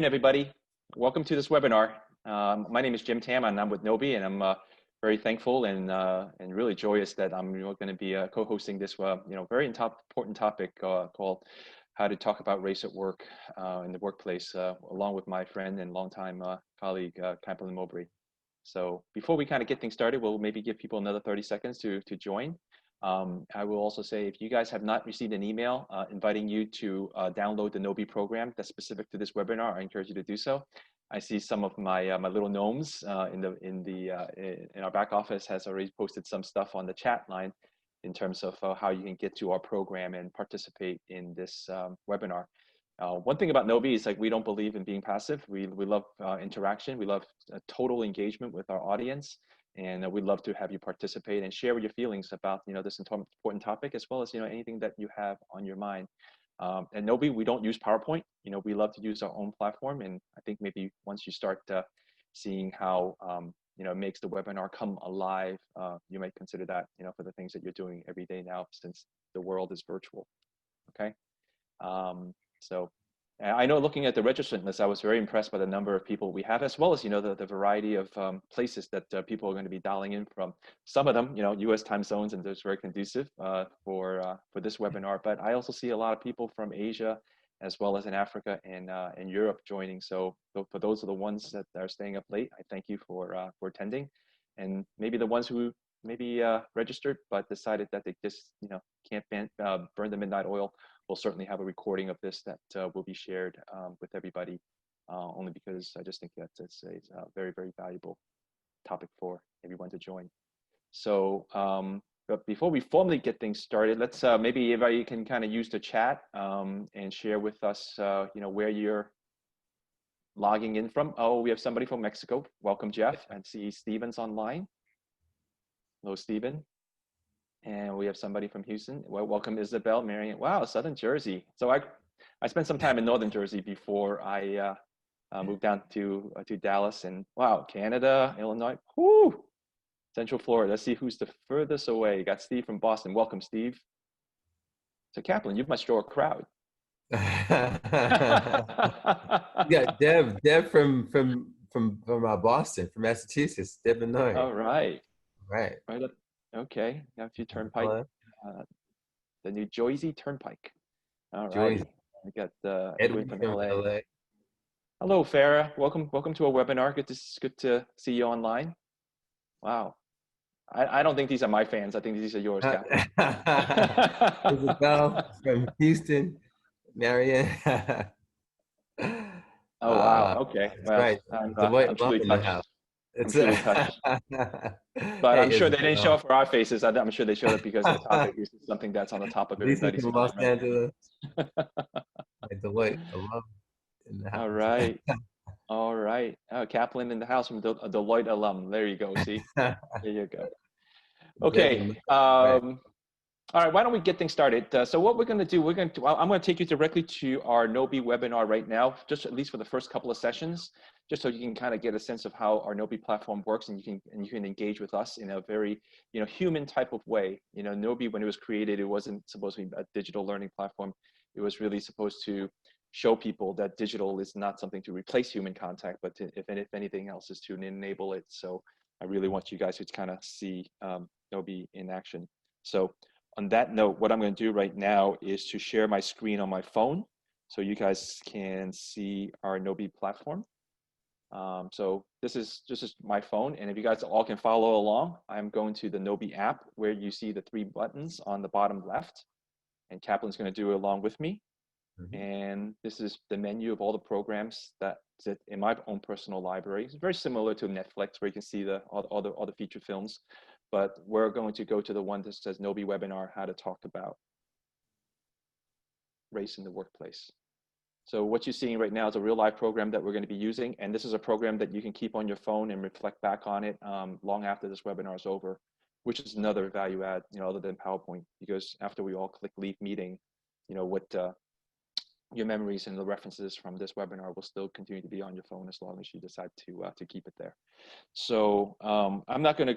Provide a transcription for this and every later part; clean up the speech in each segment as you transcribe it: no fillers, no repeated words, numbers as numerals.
afternoon, everybody. Welcome to this webinar. My name is Jim Tam, and I'm with Gnowbe, and I'm very thankful and really joyous that I'm going to be co-hosting this very important topic called how to talk about race at work in the workplace, along with my friend and longtime colleague Kaplan Mobray. So before we kind of get things started, we'll maybe give people another 30 seconds to join. I will also say, if you guys have not received an email inviting you to download the Gnowbe program that's specific to this webinar, I encourage you to do so. I see some of my my little gnomes in our back office has already posted some stuff on the chat line in terms of how you can get to our program and participate in this webinar. One thing about Gnowbe is, like, we don't believe in being passive. We love interaction. We love total engagement with our audience. And we'd love to have you participate and share your feelings about this important topic, as well as anything that you have on your mind. At Gnowbe, we don't use PowerPoint. We love to use our own platform, and I think maybe once you start seeing how it makes the webinar come alive, you might consider that for the things that you're doing every day now, since the world is virtual. Okay, so. I know, looking at the registrant list, I was very impressed by the number of people we have, as well as the variety of places that people are going to be dialing in from. Some of them, U.S. time zones, and those very conducive for this webinar. But I also see a lot of people from Asia, as well as in Africa and Europe joining. So for those are the ones that are staying up late, I thank you for attending, and maybe the ones who maybe registered but decided that they just can't burn the midnight oil. We'll certainly have a recording of this that will be shared with everybody, only because I just think that it's a very, very valuable topic for everyone to join. So, but before we formally get things started, let's maybe everybody can kind of use the chat and share with us, where you're logging in from. Oh, we have somebody from Mexico. Welcome, Jeff. I see Steven's online. Hello, Steven. And we have somebody from Houston. Well, welcome, Isabel, Marion. Wow, Southern Jersey. So I spent some time in Northern Jersey before I moved down to Dallas. And wow, Canada, Illinois, whoo, Central Florida. Let's see who's the furthest away. You got Steve from Boston. Welcome, Steve. So Kaplan, you must draw a crowd. Yeah, Deb from Boston, from Massachusetts. Deb and I. All right. Right. Right up. Okay. Got a few Turnpike. The New Jersey Turnpike. All righty. I got Edwin from LA. Hello, Farah. Welcome to our webinar. Good to see you online. Wow. I don't think these are my fans. I think these are yours, Kaplan. Isabel from Houston, Marion. Oh wow. Okay. Well, right. I'm truly touched. I'm truly touched. But Hey, I'm sure they didn't show up for our faces. I'm sure they showed up because the topic is something that's on the top of everybody's mind. Los Angeles. Deloitte, alum in the house. All right. All right. Oh, Kaplan in the house from a Deloitte alum. There you go. See? There you go. Okay. All right. Why don't we get things started? So what we're going to do, I'm going to take you directly to our Gnowbe webinar right now, just at least for the first couple of sessions, just so you can kind of get a sense of how our Gnowbe platform works, and you can engage with us in a very human type of way. Gnowbe, when it was created, it wasn't supposed to be a digital learning platform. It was really supposed to show people that digital is not something to replace human contact, but if anything else, is to enable it. So I really want you guys to kind of see Gnowbe in action. So on that note, what I'm going to do right now is to share my screen on my phone so you guys can see our Gnowbe platform. So this is my phone, and if you guys all can follow along, I'm going to the Gnowbe app, where you see the 3 buttons on the bottom left, and Kaplan's going to do it along with me. And this is the menu of all the programs that sit in my own personal library. It's very similar to Netflix, where you can see all the feature films. But we're going to go to the one that says Gnowbe Webinar, how to talk about race in the workplace. So what you're seeing right now is a real live program that we're going to be using. And this is a program that you can keep on your phone and reflect back on it long after this webinar is over, which is another value add, other than PowerPoint, because after we all click leave meeting, what your memories and the references from this webinar will still continue to be on your phone as long as you decide to keep it there. So I'm not going to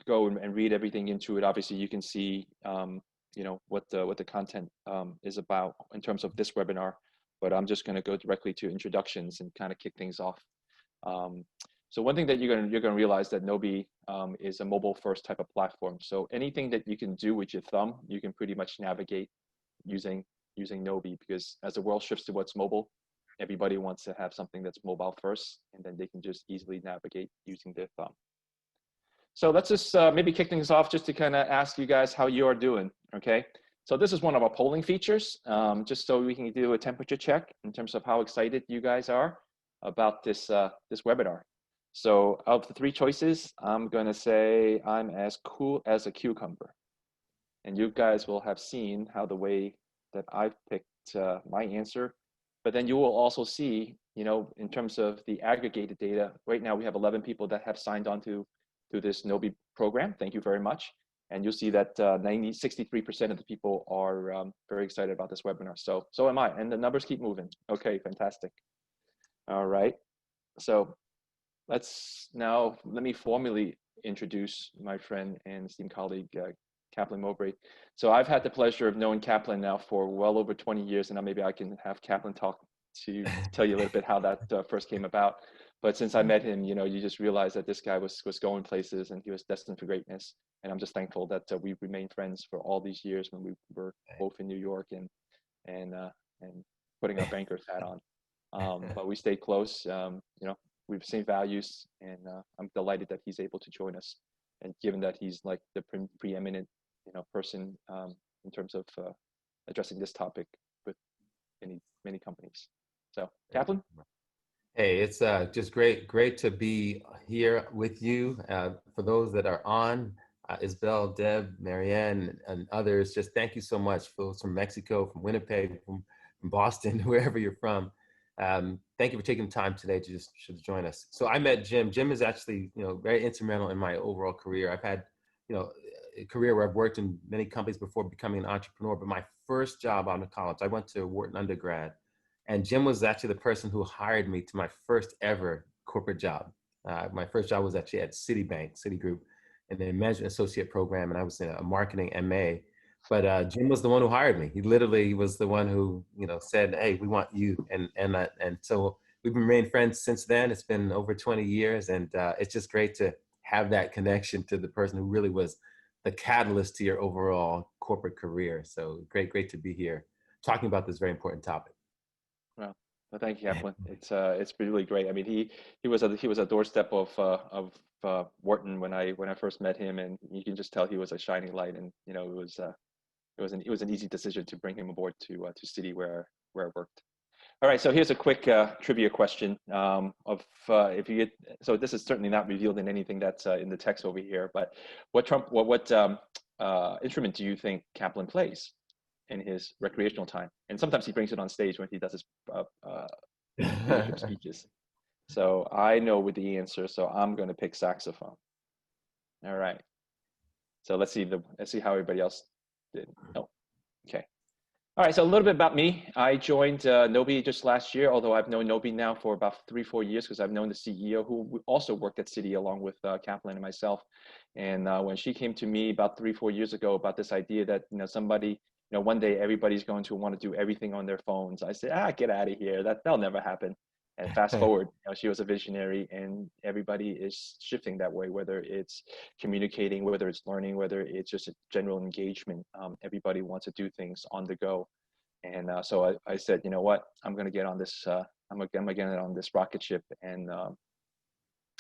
go and read everything into it. Obviously, you can see what the content is about in terms of this webinar but I'm just going to go directly to introductions and kind of kick things off. Um, so one thing that you're gonna realize that Gnowbe is a mobile first type of platform. So anything that you can do with your thumb, you can pretty much navigate using Gnowbe, because as the world shifts towards mobile, everybody wants to have something that's mobile first, and then they can just easily navigate using their thumb. So let's just maybe kick things off just to kind of ask you guys how you are doing, okay? So this is one of our polling features, just so we can do a temperature check in terms of how excited you guys are about this webinar. So of the three choices, I'm gonna say I'm as cool as a cucumber. And you guys will have seen how the way that I've picked my answer, but then you will also see, you know, in terms of the aggregated data, right now we have 11 people that have signed on to this Gnowbe program. Thank you very much. And you'll see that 63% of the people are very excited about this webinar. So am I, and the numbers keep moving. Okay, fantastic. All right, so let me formally introduce my friend and esteemed colleague, Kaplan Mobray. So I've had the pleasure of knowing Kaplan now for well over 20 years, and now maybe I can have Kaplan talk to tell you a little bit how that first came about. But since I met him, you know, you just realize that this guy was going places, and he was destined for greatness. And I'm just thankful that we've remained friends for all these years when we were both in New York and putting our banker's hat on. But we stayed close. You know, we have the same values, and I'm delighted that he's able to join us. And given that he's like the preeminent, you know, person in terms of addressing this topic with many companies. So, Kaplan. Hey, it's just great to be here with you. For those that are on, Isabel, Deb, Marianne, and others, just thank you so much. Folks from Mexico, from Winnipeg, from Boston, wherever you're from. Thank you for taking time today to just join us. So I met Jim. Jim is actually, you know, very instrumental in my overall career. I've had, you know, a career where I've worked in many companies before becoming an entrepreneur, but my first job out of college, I went to Wharton undergrad. And Jim was actually the person who hired me to my first ever corporate job. My first job was actually at Citigroup, in the management associate program, and I was in a marketing MA. But Jim was the one who hired me. He literally was the one who, you know, said, "Hey, we want you," and so we've remained friends since then. It's been over 20 years, and it's just great to have that connection to the person who really was the catalyst to your overall corporate career. So great to be here talking about this very important topic. Well, thank you, Kaplan. It's really great. I mean, he was a doorstep of Wharton when I first met him, and you can just tell he was a shining light. And you know, it was an easy decision to bring him aboard to Citi where I worked. All right, so here's a quick trivia question of if you get, so this is certainly not revealed in anything that's in the text over here, but what instrument do you think Kaplan plays in his recreational time? And sometimes he brings it on stage when he does his leadership speeches. So I know with the answer, so I'm going to pick saxophone. All right. So let's see how everybody else did. Oh, okay. All right, so a little bit about me. I joined Gnowbe just last year, although I've known Gnowbe now for about 3-4 years because I've known the CEO who also worked at Citi along with Kaplan and myself. And when she came to me about 3-4 years ago about this idea that, you know, somebody, you know, one day everybody's going to want to do everything on their phones, I said, get out of here. That'll never happen. And fast forward, you know, she was a visionary, and everybody is shifting that way, whether it's communicating, whether it's learning, whether it's just a general engagement. Everybody wants to do things on the go. And so I said, you know what, I'm going to get on this, I'm going to get on this rocket ship and,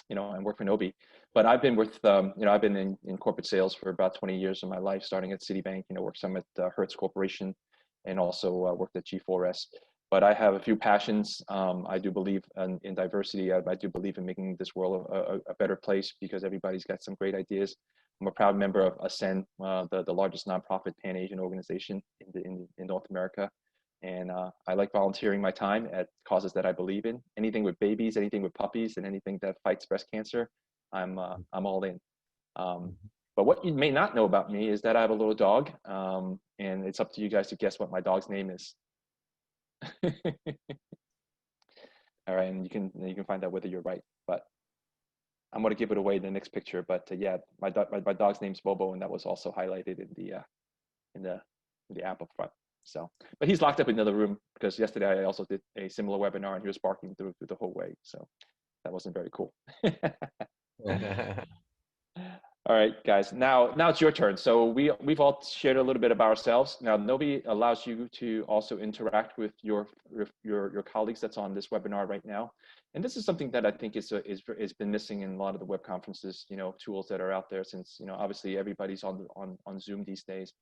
you know, and work for Gnowbe. But I've been with, you know, I've been in corporate sales for about 20 years of my life, starting at Citibank, you know, worked some at Hertz Corporation, and also worked at G4S. But I have a few passions. I do believe in diversity. I do believe in making this world a better place because everybody's got some great ideas. I'm a proud member of ASCEND, the largest nonprofit Pan-Asian organization in North America. And I like volunteering my time at causes that I believe in. Anything with babies, anything with puppies, and anything that fights breast cancer, I'm all in. But what you may not know about me is that I have a little dog, and it's up to you guys to guess what my dog's name is. All right, and you can find out whether you're right, but I'm going to give it away in the next picture. But yeah, my dog's name's Bobo, and that was also highlighted in the app up front. So, but he's locked up in another room because yesterday I also did a similar webinar and he was barking through the whole way. So that wasn't very cool. All right, guys. Now it's your turn. So we've all shared a little bit about ourselves. Now Gnowbe allows you to also interact with your colleagues that's on this webinar right now. And this is something that I think is been missing in a lot of the web conferences, tools that are out there, since obviously everybody's on Zoom these days.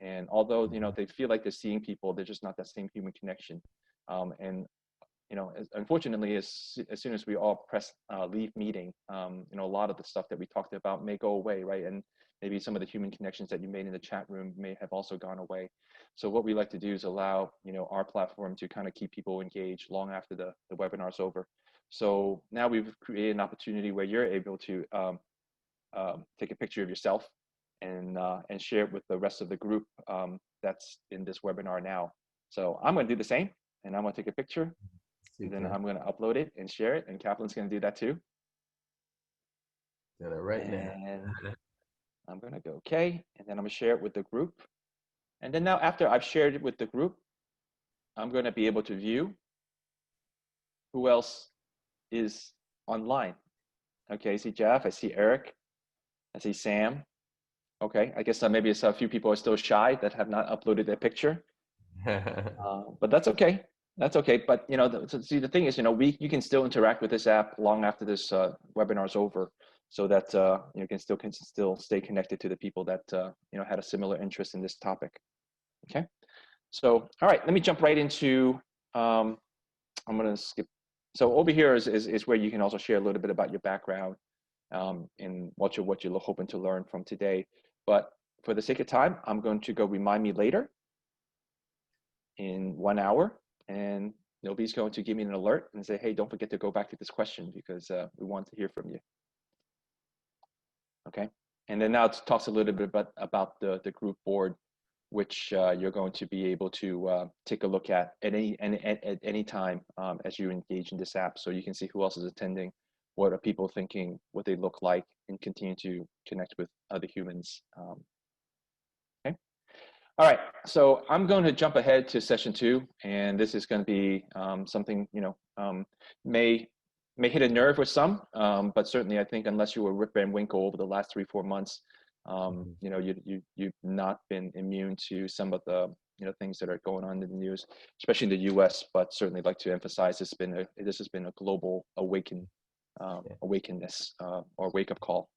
And although they feel like they're seeing people, they're just not that same human connection. And unfortunately, as soon as we all press leave meeting, a lot of the stuff that we talked about may go away, right? And maybe some of the human connections that you made in the chat room may have also gone away. So what we like to do is allow, our platform to kind of keep people engaged long after the webinar's over. So now we've created an opportunity where you're able to take a picture of yourself and share it with the rest of the group that's in this webinar now. So I'm going to do the same, and I'm going to take a picture. And then I'm going to upload it and share it, and Kaplan's going to do that too. Got it right now. I'm going to go okay, and then I'm going to share it with the group. And then now after I've shared it with the group, I'm going to be able to view who else is online. Okay, I see Jeff, I see Eric, I see Sam. Okay, I guess maybe it's a few people are still shy that have not uploaded their picture. But that's okay. That's okay. But see, the thing is, you can still interact with this app long after this webinar is over, so that you can still stay connected to the people that had a similar interest in this topic. Okay. So all right, let me jump right into. I'm going to skip. So over here is where you can also share a little bit about your background and what you're hoping to learn from today. But for the sake of time, I'm going to go remind me later in 1 hour, and Gnowbe's going to give me an alert and say, hey, don't forget to go back to this question because we want to hear from you. Okay. And then now it talks a little bit about the group board, which you're going to be able to take a look at any time as you engage in this app, so you can see who else is attending, what are people thinking, what they look like, and continue to connect with other humans. Okay. All right, so I'm going to jump ahead to session 2, and this is going to be something may hit a nerve with some, but certainly I think unless you were Rip Van Winkle over the last 3-4 months, you've not been immune to some of the things that are going on in the news, especially in the U.S. But certainly like to emphasize this has been a global awakenness or wake up call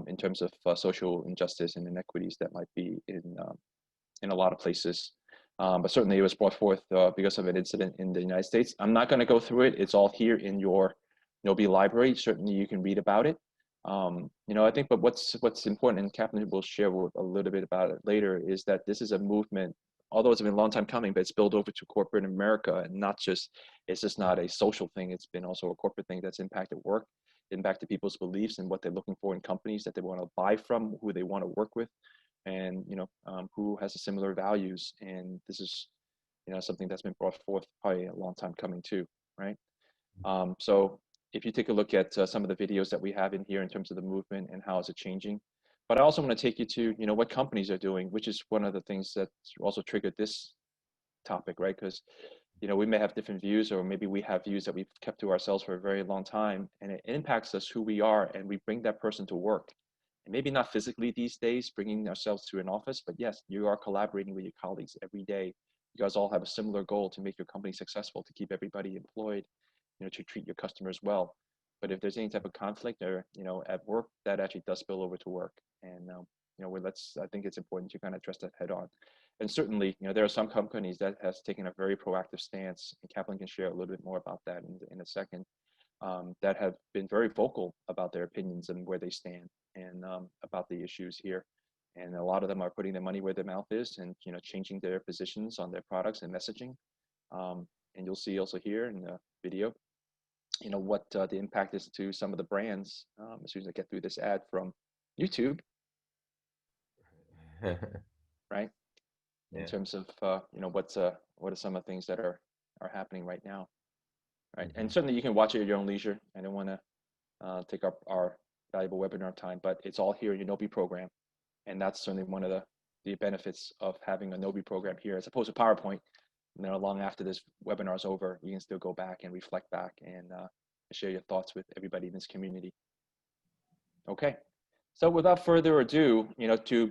in terms of social injustice and inequities that might be in a lot of places. But certainly it was brought forth because of an incident in the United States. I'm not going to go through it. It's all here in your Gnowbe library. Certainly you can read about it. I think, but what's important, and Kaplan will share a little bit about it later, is that this is a movement, although it's been a long time coming, but it's spilled over to corporate America, and it's just not a social thing. It's been also a corporate thing that's impacted work, impacted people's beliefs and what they're looking for in companies that they want to buy from, who they want to work with, and who has similar values. And this is something that's been brought forth probably a long time coming too, right? So if you take a look at some of the videos that we have in here in terms of the movement and how is it changing, but I also want to take you to what companies are doing, which is one of the things that also triggered this topic, right? Because we may have different views, or maybe we have views that we've kept to ourselves for a very long time, and it impacts us who we are, and we bring that person to work. And maybe not physically these days, bringing ourselves to an office, but yes, you are collaborating with your colleagues every day. You guys all have a similar goal to make your company successful, to keep everybody employed, to treat your customers well. But if there's any type of conflict or at work, that actually does spill over to work. And I think it's important to kind of address that head on. And certainly, there are some companies that has taken a very proactive stance, and Kaplan can share a little bit more about that in a second, that have been very vocal about their opinions and where they stand, and about the issues here. And a lot of them are putting their money where their mouth is, and changing their positions on their products and messaging. And you'll see also here in the video, what the impact is to some of the brands as soon as I get through this ad from YouTube, right? In terms of what are some of the things that are happening right now, right? And certainly you can watch it at your own leisure. I don't want to take up our valuable webinar time, but it's all here in your Gnowbe program, and that's certainly one of the benefits of having a Gnowbe program here as opposed to PowerPoint. Long after this webinar is over, you can still go back and reflect back and share your thoughts with everybody in this community. Okay, so without further ado,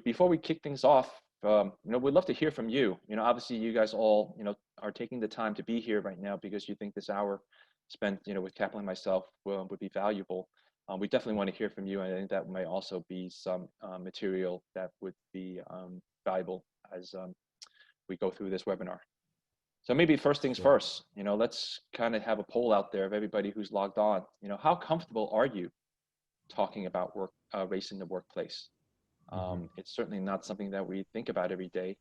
before we kick things off, we'd love to hear from you. Obviously you guys all, are taking the time to be here right now because you think this hour spent, with Kaplan and myself would be valuable. We definitely want to hear from you, and I think that might also be some material that would be valuable as we go through this webinar. So maybe first things first, let's kind of have a poll out there of everybody who's logged on. How comfortable are you talking about race in the workplace? It's certainly not something that we think about every day,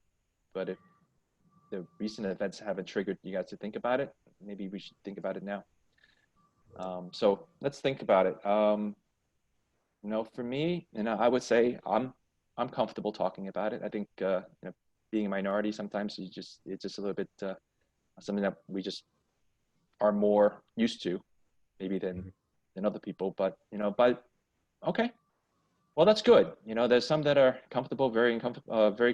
but if the recent events haven't triggered you guys to think about it, maybe we should think about it now. So let's think about it. For me, I would say I'm comfortable talking about it. I think being a minority sometimes it's just a little bit something that we just are more used to, maybe than other people. But okay, well that's good. There's some that are comfortable, very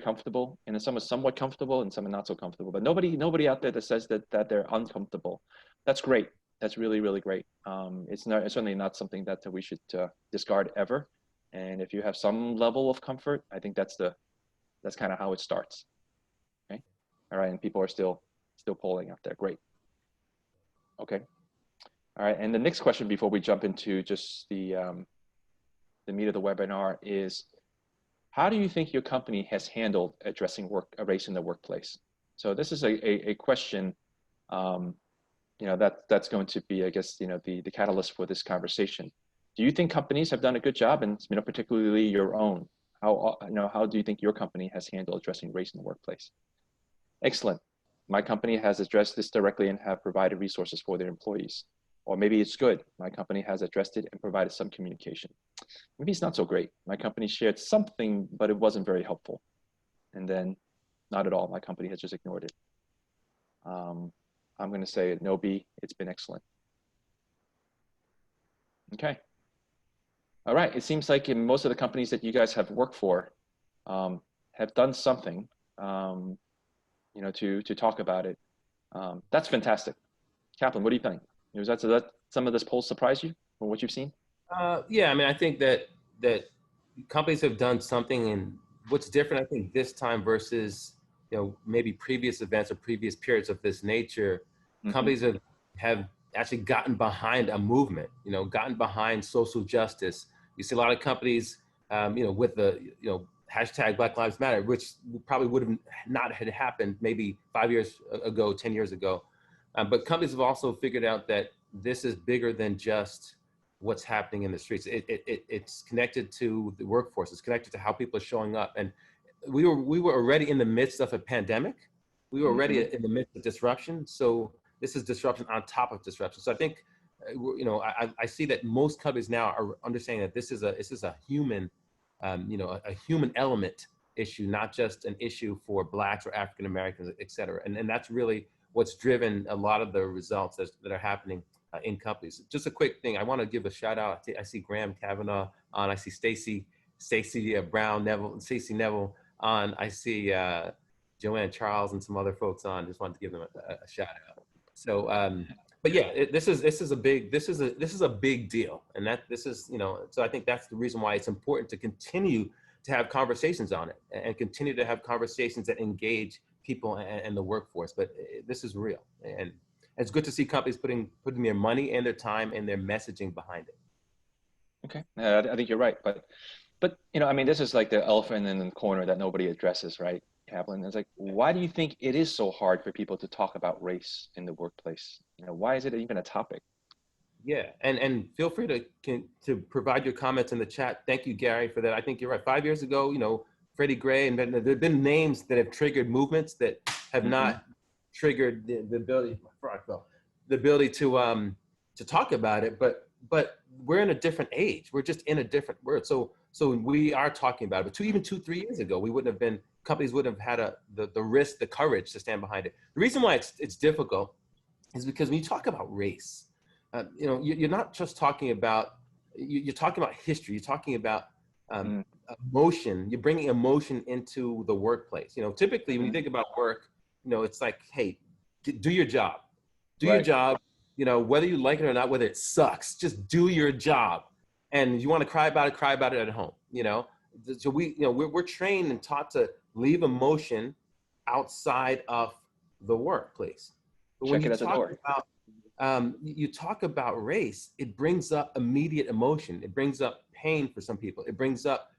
comfortable, and then some are somewhat comfortable, and some are not so comfortable. But nobody out there that says that they're uncomfortable. That's great. That's really, really great. It's certainly not something that we should discard ever. And if you have some level of comfort, I think that's kind of how it starts. Okay. All right. And people are still polling out there. Great. Okay. All right. And the next question before we jump into just the meat of the webinar is, how do you think your company has handled addressing race in the workplace? So this is a question. That's going to be, I guess, the catalyst for this conversation. Do you think companies have done a good job, and particularly your own? How do you think your company has handled addressing race in the workplace? Excellent. My company has addressed this directly and have provided resources for their employees. Or maybe it's good. My company has addressed it and provided some communication. Maybe it's not so great. My company shared something, but it wasn't very helpful. And then not at all. My company has just ignored it. I'm going to say at Gnowbe, it's been excellent. Okay. All right. It seems like in most of the companies that you guys have worked for have done something, to talk about it. That's fantastic. Kaplan, what do you think? Does that some of this polls surprise you from what you've seen? Yeah, I mean, I think that companies have done something, and what's different, I think, this time versus maybe previous events or previous periods of this nature, companies have actually gotten behind a movement, gotten behind social justice. You see a lot of companies, with the hashtag Black Lives Matter, which probably would have not had happened maybe 5 years ago, 10 years ago. But companies have also figured out that this is bigger than just what's happening in the streets. It's connected to the workforce. It's connected to how people are showing up. And we were already in the midst of a pandemic. We were already in the midst of disruption. So this is disruption on top of disruption. So I think, I see that most companies now are understanding that this is a human, a human element issue, not just an issue for Blacks or African Americans, et cetera. And that's really what's driven a lot of the results that are happening in companies. Just a quick thing, I want to give a shout out. I see Graham Kavanaugh on. I see Stacey Brown Neville, Stacey Neville on. I see Joanne Charles and some other folks on. Just wanted to give them a shout out. So, but yeah, this is a big deal, and so I think that's the reason why it's important to continue to have conversations on it and continue to have conversations that engage people and the workforce. But this is real, and it's good to see companies putting their money and their time and their messaging behind it. Okay, I think you're right, but this is like the elephant in the corner that nobody addresses, right, Kaplan? It's like, why do you think it is so hard for people to talk about race in the workplace? Why is it even a topic? Yeah, and feel free to provide your comments in the chat. Thank you, Gary, for that. I think you're right. 5 years ago, Freddie Gray, and there have been names that have triggered movements that have not triggered the ability to talk about it. But we're in a different age. We're just in a different world. So we are talking about it. But even 2-3 years ago, companies wouldn't have had the risk, the courage to stand behind it. The reason why it's difficult is because when you talk about race, you're not just talking about, you're talking about history. You're talking about emotion. You're bringing emotion into the workplace. You know, typically when you think about work, you know, it's like, hey, do your job, do your Right. job. You know, whether you like it or not, whether it sucks, just do your job. And you want to cry about it at home. You know, so we're trained and taught to leave emotion outside of the workplace. But when Check you it at the talk door. about you talk about race, it brings up immediate emotion. It brings up pain for some people. It brings up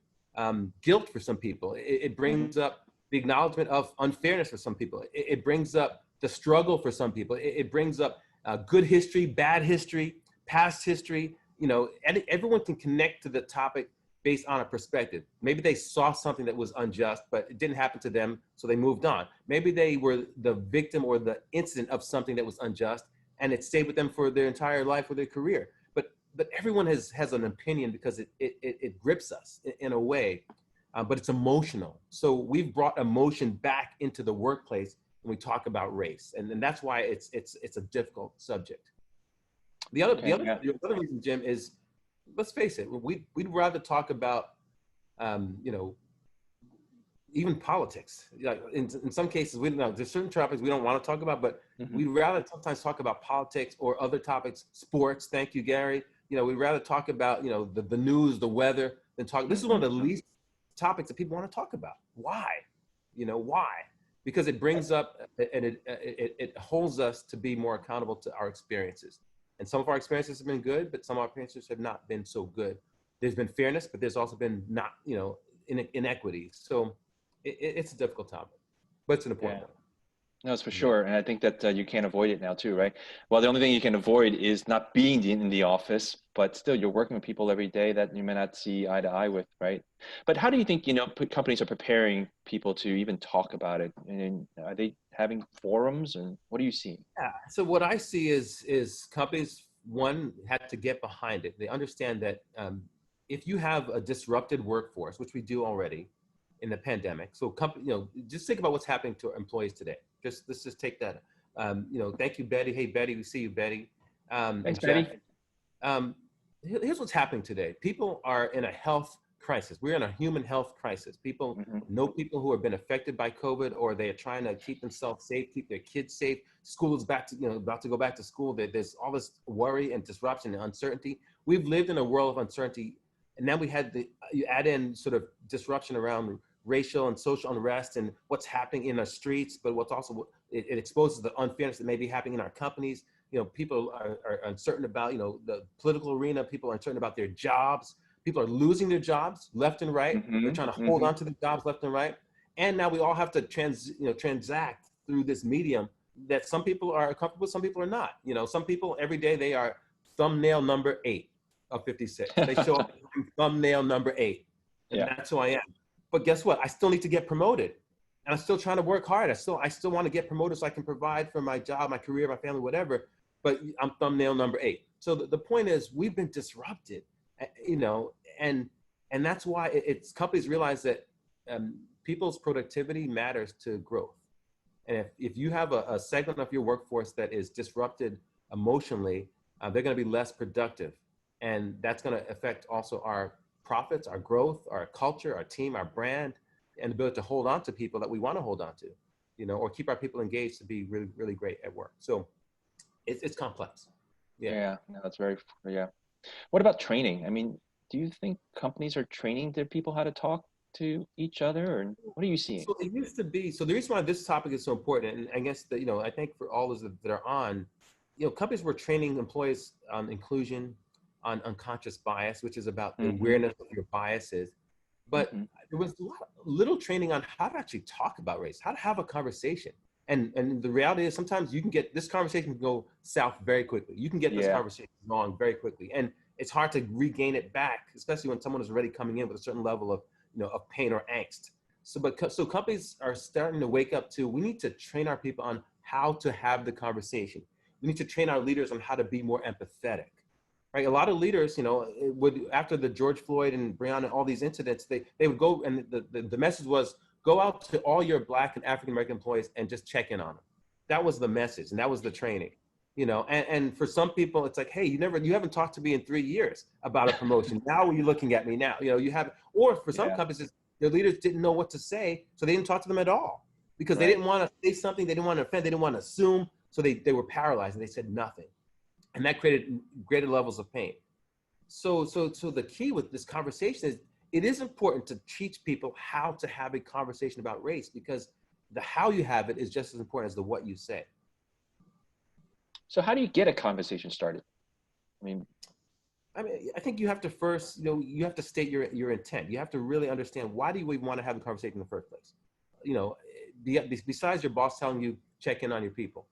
guilt for some people. It Hmm. brings up the acknowledgement of unfairness for some people. It brings up the struggle for some people. It brings up good history, bad history, past history. You know, everyone can connect to the topic based on a perspective. Maybe they saw something that was unjust, but it didn't happen to them, so they moved on. Maybe they were the victim or the incident of something that was unjust, and it stayed with them for their entire life or their career. But everyone has an opinion because it grips us in a way, but it's emotional. So we've brought emotion back into the workplace when we talk about race, and that's why it's a difficult subject. The other the Okay. other Yeah. the other reason, Jim, is, let's face it, we'd rather talk about you know, even politics. Like in some cases, we know there's certain topics we don't want to talk about, but Hmm. we'd rather sometimes talk about politics or other topics, sports. Thank you, Gary. You know, we'd rather talk about, you know, the news, the weather, than talk. This is one Hmm. of the least topics that people want to talk about. Why? You know, why? Because it brings up and it holds us to be more accountable to our experiences. And some of our experiences have been good, but some of our experiences have not been so good. There's been fairness, but there's also been not, you know, inequity. So it's a difficult topic, but it's an Yeah. important one. No, it's for Yeah. sure. And I think that you can't avoid it now too, right? Well, the only thing you can avoid is not being in the office, but still you're working with people every day that you may not see eye to eye with, right? But how do you think, companies are preparing people to even talk about it? And are they having forums and what are you seeing? Yeah. So what I see is companies, one, had to get behind it. They understand that if you have a disrupted workforce, which we do already in the pandemic, so company, you know, just think about what's happening to employees today. Just let's just take that. You know, thank you, Betty. Hey, Betty, we see you, Betty, Thanks, and Betty. Jeff. Here's what's happening today. People are in a health crisis. We're in a human health crisis. People Hmm. know people who have been affected by COVID, or they are trying to keep themselves safe, keep their kids safe. School is back to, you know, about to go back to school. There's all this worry and disruption and uncertainty. We've lived in a world of uncertainty, and now we had you add in sort of disruption around racial and social unrest and what's happening in the streets, but what's also it exposes the unfairness that may be happening in our companies. You know, people are uncertain about, you know, the political arena. People are uncertain about their jobs. People are losing their jobs left and right. They're Hmm. trying to hold Hmm. on to the jobs left and right. And now we all have to transact through this medium that some people are comfortable with, some people are not. You know, some people every day they are thumbnail number 8 of 56. They show up thumbnail number 8, and Yeah. that's who I am. But guess what? I still need to get promoted, and I'm still trying to work hard. I still want to get promoted so I can provide for my job, my career, my family, whatever. But I'm thumbnail number 8. So the point is, we've been disrupted, you know, and that's why it's companies realize that people's productivity matters to growth. And if you have a segment of your workforce that is disrupted emotionally, they're going to be less productive. And that's going to affect also our profits, our growth, our culture, our team, our brand, and the ability to hold on to people that we want to hold on to, you know, or keep our people engaged to be really, really great at work. So it's complex. Yeah. Yeah. No, that's yeah. What about training? I mean, do you think companies are training their people how to talk to each other, or what are you seeing? So it used to be. So the reason why this topic is so important, and I guess that, you know, I think for all those that are on, you know, companies were training employees on inclusion, on unconscious bias, which is about the Hmm. awareness of your biases. But Hmm. there was little training on how to actually talk about race, how to have a conversation. And the reality is sometimes you can get this conversation can go south very quickly. You can get this Yeah. conversation wrong very quickly. And it's hard to regain it back, especially when someone is already coming in with a certain level of, you know, of pain or angst. So companies are starting to wake up to, we need to train our people on how to have the conversation. We need to train our leaders on how to be more empathetic. Right, a lot of leaders, you know, would, after the George Floyd and Breonna and all these incidents, they would go, and the message was, go out to all your Black and African American employees and just check in on them. That was the message, and that was the training. You know, and for some people, it's like, hey, you haven't talked to me in 3 years about a promotion. Now are you looking at me now? You know, you have, or for some Yeah. companies, their leaders didn't know what to say, so they didn't talk to them at all because they Right. didn't want to say something, they didn't want to offend, they didn't want to assume, so they were paralyzed and they said nothing, and that created greater levels of pain. So the key with this conversation is it is important to teach people how to have a conversation about race because the how you have it is just as important as the what you say. So how do you get a conversation started? I mean, I mean, I think you have to first, you have to state your intent. You have to really understand why do you even want to have a conversation in the first place? You know, besides your boss telling you check in on your people,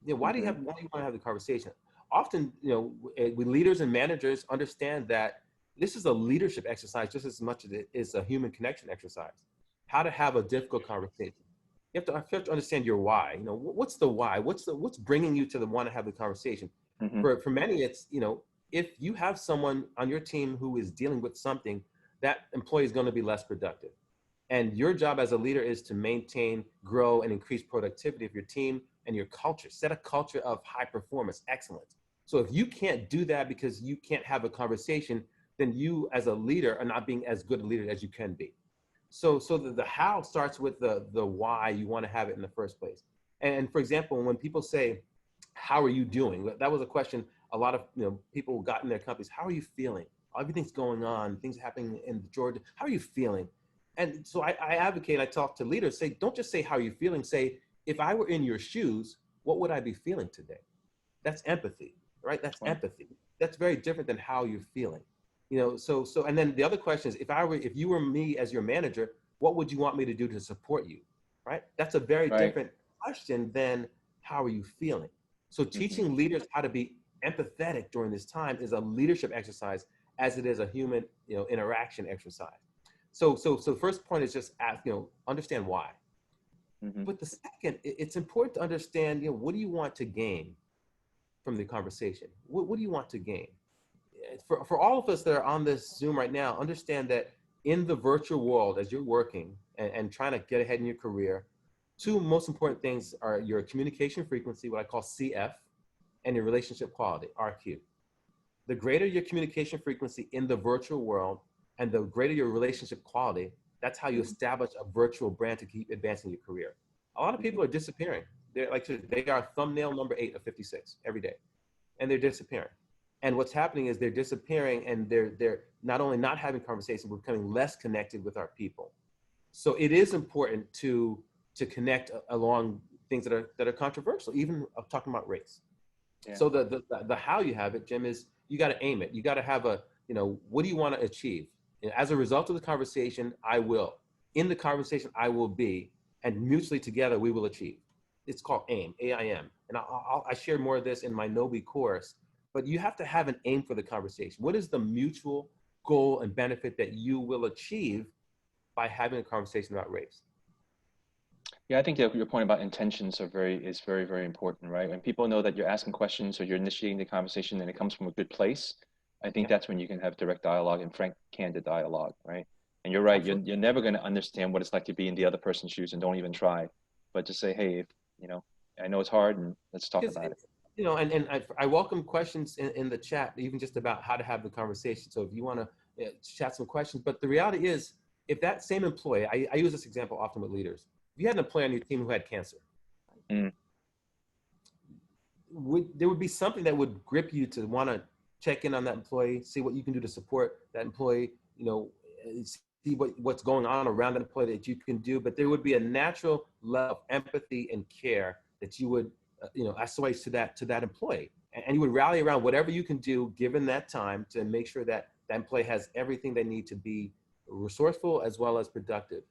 why do you mhm, why do you want to have the conversation? Often, with leaders and managers understand that this is a leadership exercise just as much as it is a human connection exercise. How to have a difficult conversation. You have to understand your why. You know, what's the why? What's bringing you to the want to have the conversation? mhm, For many, it's if you have someone on your team who is dealing with something, that employee is going to be less productive. And your job as a leader is to maintain, grow, and increase productivity of your team and your culture. Set a culture of high performance, excellence. So if you can't do that because you can't have a conversation, then you as a leader are not being as good a leader as you can be. So the how starts with the why you want to have it in the first place. And for example, when people say, how are you doing? That was a question a lot of people got in their companies. How are you feeling? Everything's going on, things happening in Georgia. How are you feeling? And so I advocate, I talk to leaders, say, don't just say how are you feeling, say, if I were in your shoes, what would I be feeling today? That's empathy, right? That's right, empathy. That's very different than how you're feeling. And then the other question is, if you were me as your manager, what would you want me to do to support you? Right? That's a very right, different question than how are you feeling? So mhm, teaching leaders how to be empathetic during this time is a leadership exercise as it is a human, interaction exercise. So first point is just ask, understand why. mhm, But the second, it's important to understand, what do you want to gain from the conversation? What do you want to gain? For all of us that are on this Zoom right now, understand that in the virtual world, as you're working and trying to get ahead in your career, two most important things are your communication frequency, what I call CF, and your relationship quality, RQ. The greater your communication frequency in the virtual world and the greater your relationship quality, that's how you mhm, establish a virtual brand to keep advancing your career. A lot of mhm, people are disappearing. They are thumbnail number 8 of 56 every day, and they're disappearing. And what's happening is they're disappearing, and they're not only not having conversations, we're becoming less connected with our people. So it is important to connect along things that are controversial, even talking about race. yeah, So the how you have it, Jim, is you got to aim it. You got to have what do you want to achieve? As a result of the conversation, I will. In the conversation, I will be, and mutually together we will achieve. It's called AIM, AIM, and I share more of this in my Gnowbe course. But you have to have an aim for the conversation. What is the mutual goal and benefit that you will achieve by having a conversation about race? yeah. I think that your point about intentions is very, very important, right? When people know that you're asking questions or you're initiating the conversation and it comes from a good place, I think Yeah, that's when you can have direct dialogue and frank, candid dialogue, right? And you're right. absolutely. You're never going to understand what it's like to be in the other person's shoes, and don't even try. But just say, hey, if you know, I know it's hard, and let's talk Because about it. and I welcome questions in the chat, even just about how to have the conversation. So if you want to chat some questions, but the reality is, if that same employee, I use this example often with leaders, if you had an employee on your team who had cancer, Mm, there would be something that would grip you to want to check in on that employee, see what you can do to support that employee, see what's going on around that employee that you can do. But there would be a natural level of empathy and care that you would, assuage to that employee, and you would rally around whatever you can do given that time to make sure that that employee has everything they need to be resourceful as well as productive.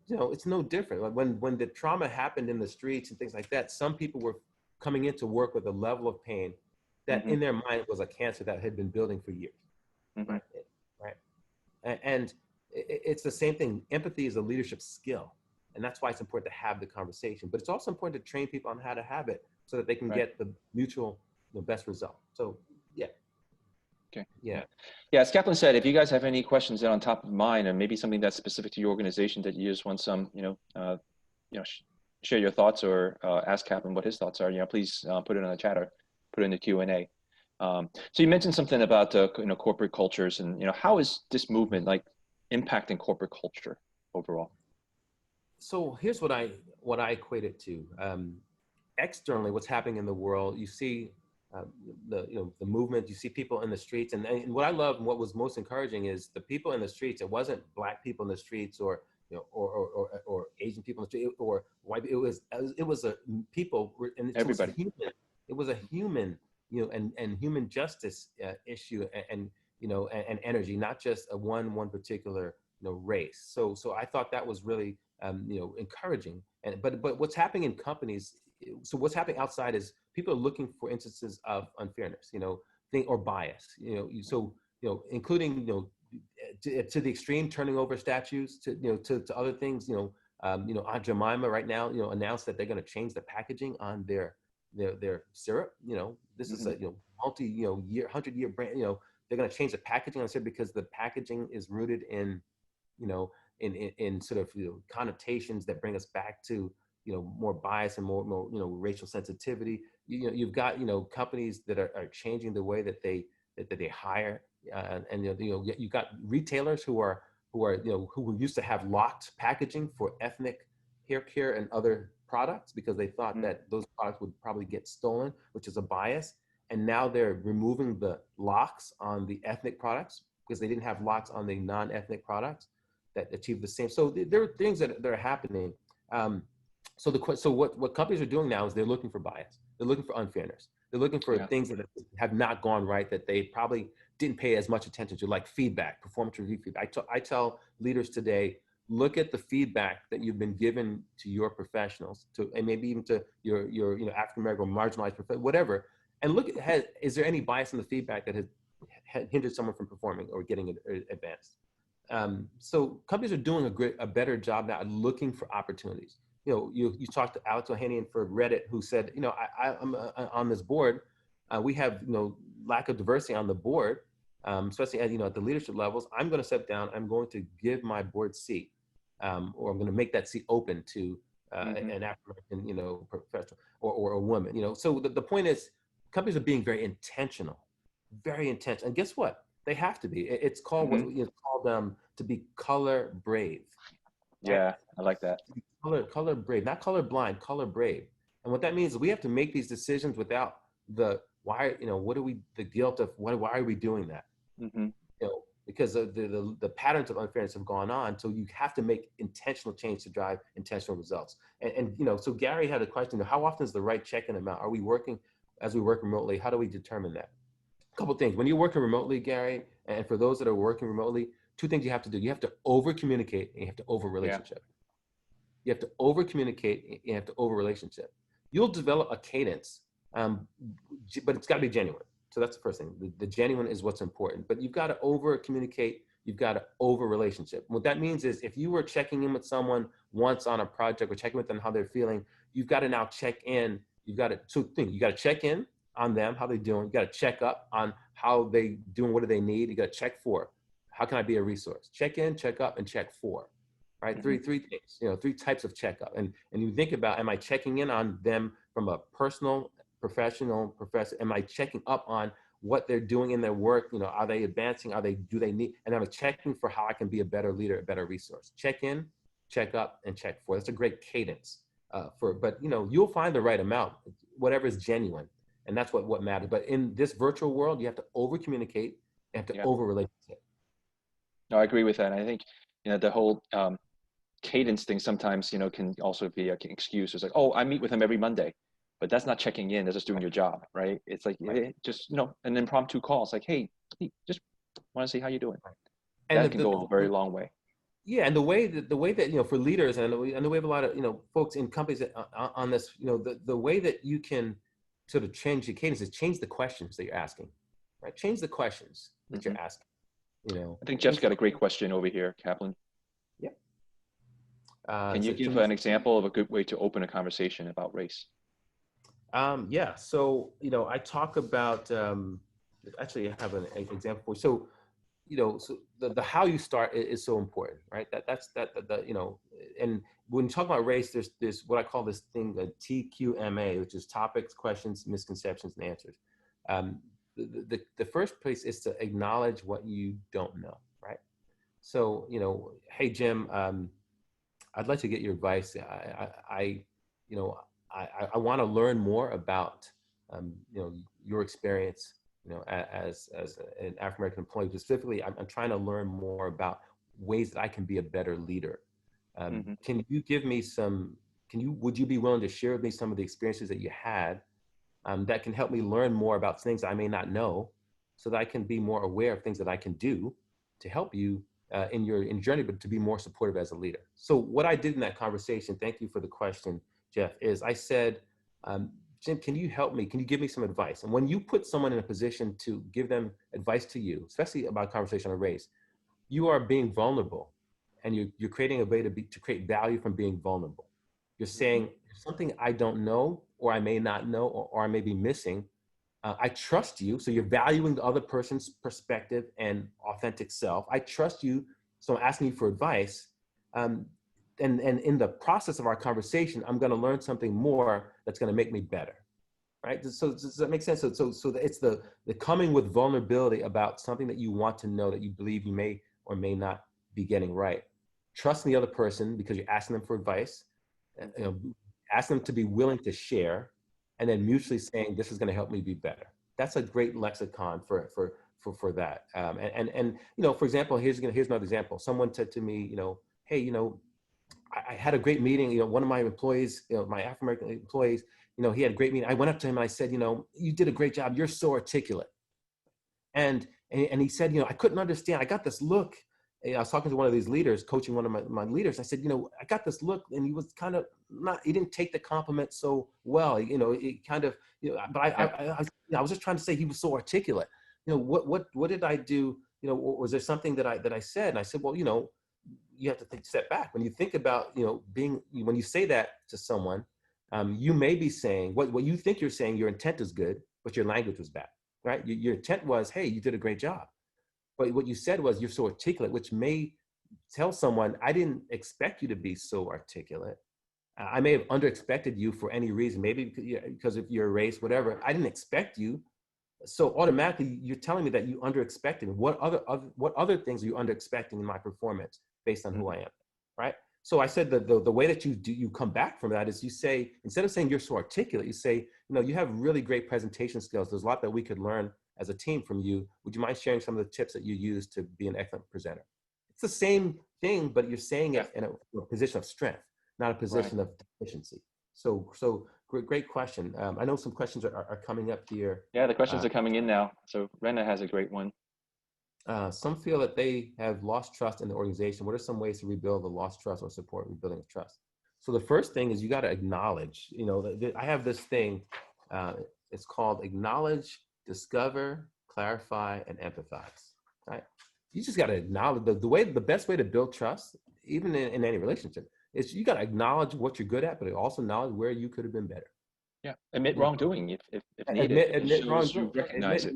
It's no different. Like when the trauma happened in the streets and things like that, some people were coming into work with a level of pain that hmm in their mind was a cancer that had been building for years. hmm Right. Right. And it's the same thing. Empathy is a leadership skill. And that's why it's important to have the conversation. But it's also important to train people on how to have it so that they can Right. get the mutual, the best result. So yeah, Okay. Yeah. yeah. Yeah. As Kaplan said, if you guys have any questions that are on top of mind, and maybe something that's specific to your organization that you just want some, you know, share your thoughts or ask Kaplan what his thoughts are, please put it in the chat or put it in the Q&A. So you mentioned something about corporate cultures, and how is this movement like impacting corporate culture overall? So here's what I equate it to. Externally, what's happening in the world, you see the movement, you see people in the streets, and what I love and what was most encouraging is the people in the streets. It wasn't black people in the streets or or Asian people in the street or white. It was a people, and it was Everybody. human. It was a human, and human justice issue, and and energy, not just a one particular race. So I thought that was really encouraging. And but what's happening in companies, so what's happening outside is people are looking for instances of unfairness, thing or bias, including to the extreme, turning over statues to to other things. Aunt Jemima right now announced that they're going to change the packaging on their syrup. This is a multi year 100-year brand. They're going to change the packaging on syrup because the packaging is rooted in in sort of connotations that bring us back to more bias and more racial sensitivity. You've got companies that are changing the way that they hire, and you've got retailers who used to have locked packaging for ethnic hair care and other products because they thought that those products would probably get stolen, which is a bias. And now they're removing the locks on the ethnic products because they didn't have locks on the non-ethnic products that achieve the same. So there are things that are happening. So what companies are doing now is they're looking for bias. They're looking for unfairness. They're looking for things that have not gone right, that they probably didn't pay as much attention to, like feedback, performance review feedback. I tell leaders today, look at the feedback that you've been given to your professionals, and maybe even to your African American or marginalized professional, whatever, and look at is there any bias in the feedback that has hindered someone from performing or getting advanced. So companies are doing a better job now at looking for opportunities. You talked to Alex Ohanian for Reddit, who said, I'm on this board. We have lack of diversity on the board, especially at the leadership levels. I'm going to step down. I'm going to give my board seat, or I'm going to make that seat open to an African professional or a woman. So the point is, companies are being very intentional, and guess what? They have to be. It's called to be color brave. Right? Yeah, I like that. Color brave, not color blind, color brave. And what that means is we have to make these decisions without the why. The guilt of why are we doing that? Because the patterns of unfairness have gone on. So you have to make intentional change to drive intentional results. And so Gary had a question: how often is the right check-in amount? Are we working as we work remotely? How do we determine that? A couple of things. When you're working remotely, Gary, and for those that are working remotely, two things you have to do. You have to over communicate and you have to over relationship. You have to over communicate and you have to over relationship. You'll develop a cadence, but it's got to be genuine. So that's the first thing. The genuine is what's important, but you've got to over communicate. You've got to over relationship. What that means is if you were checking in with someone once on a project or checking with them how they're feeling, you've got to now check in. You got to check in on them, how they doing. You got to check up on how they doing. What do they need? You got to check for. How can I be a resource? Check in, check up, and check for. Right? Three things. Three types of checkup. And you think about, am I checking in on them from a personal, professional? Am I checking up on what they're doing in their work? Are they advancing? Do they need? And am I checking for how I can be a better leader, a better resource? Check in, check up, and check for. That's a great cadence. But you'll find the right amount, whatever is genuine. And that's what matters. But in this virtual world, you have to over communicate and have to over relationship. No, I agree with that. And I think, the whole cadence thing sometimes, can also be an excuse. It's like, oh, I meet with him every Monday, but that's not checking in. That's just doing your job, right? It's like, just, an impromptu call. It's like, hey, just want to see how you're doing. And that can go a very long way. Yeah, and the way that for leaders, and we have a lot of folks in companies that, on this, the way that you can sort of change your cadence is change the questions that you're asking, right? Change the questions that you're asking. I think Jeff's got a great question over here, Kaplan. Yeah. Can you give an example of a good way to open a conversation about race? Yeah. So I talk about. Actually, I have an example for you. So, so the how you start is so important, right? That's and when you talk about race, there's what I call this thing, a TQMA, which is topics, questions, misconceptions, and answers. Um, the first place is to acknowledge what you don't know, right? So, hey, Jim, I'd like to get your advice. You know, I want to learn more about, your experience, as an African American employee. Specifically, I'm trying to learn more about ways that I can be a better leader. Hmm. Can you give me some? Would you be willing to share with me some of the experiences that you had, that can help me learn more about things I may not know, so that I can be more aware of things that I can do to help you in your journey, but to be more supportive as a leader. So what I did in that conversation, thank you for the question, Jeff, is I said, Jim, can you help me? Can you give me some advice? And when you put someone in a position to give them advice to you, especially about conversation on race, you are being vulnerable, and you're creating a way to create value from being vulnerable. You're Hmm. saying something I don't know, or I may not know, or I may be missing. I trust you. So you're valuing the other person's perspective and authentic self. I trust you. So I'm asking you for advice. Um, and in the process of our conversation, I'm going to learn something more that's going to make me better. Right. So does that make sense? So it's the coming with vulnerability about something that you want to know, that you believe you may or may not be getting right. Trust the other person because you're asking them for advice, you Hmm. know, ask them to be willing to share, and then mutually saying, this is going to help me be better. That's a great lexicon for that. And for example, here's another example. Someone said to me, hey, I had a great meeting. One of my employees, my African American employees, he had a great meeting. I went up to him and I said, you did a great job. You're so articulate. And he said, I couldn't understand. I got this look. I was talking to one of these leaders, coaching one of my leaders. I said, I got this look, and he was kind of he didn't take the compliment so well. It kind of, but Yeah. I was just trying to say he was so articulate. What did I do? Was there something that I said? And I said, well, you have to step back. When you think about, when you say that to someone, you may be saying what you think you're saying, your intent is good, but your language was bad, right? Your intent was, hey, you did a great job. But what you said was, you're so articulate, which may tell someone, I didn't expect you to be so articulate. I may have underexpected you for any reason, maybe because of your race, whatever. I didn't expect you. So automatically you're telling me that you underexpected. What other things are you underexpecting in my performance based on who I Hmm. am, right? So I said that the way that you come back from that is, you say, instead of saying you're so articulate, you say, you have really great presentation skills. There's a lot that we could learn as a team from you. Would you mind sharing some of the tips that you use to be an excellent presenter? It's the same thing, but you're saying Yeah. it in a position of strength, not a Right. position of deficiency. So great question. I know some questions are coming up here. Yeah, the questions Uh, are coming in now. So Rena has a great one. some feel that they have lost trust in the organization. What are some ways to rebuild the lost trust or support rebuilding of trust? So the first thing is, you got to acknowledge, I have this thing, uh, it's called acknowledge, discover, clarify, and empathize, right? You just got to acknowledge the best way to build trust, even in any relationship, is you got to acknowledge what you're good at, but also acknowledge where you could have been better. Yeah. Admit You know, wrongdoing if needed. admit It admit shows wrongdoing, you right? recognize it.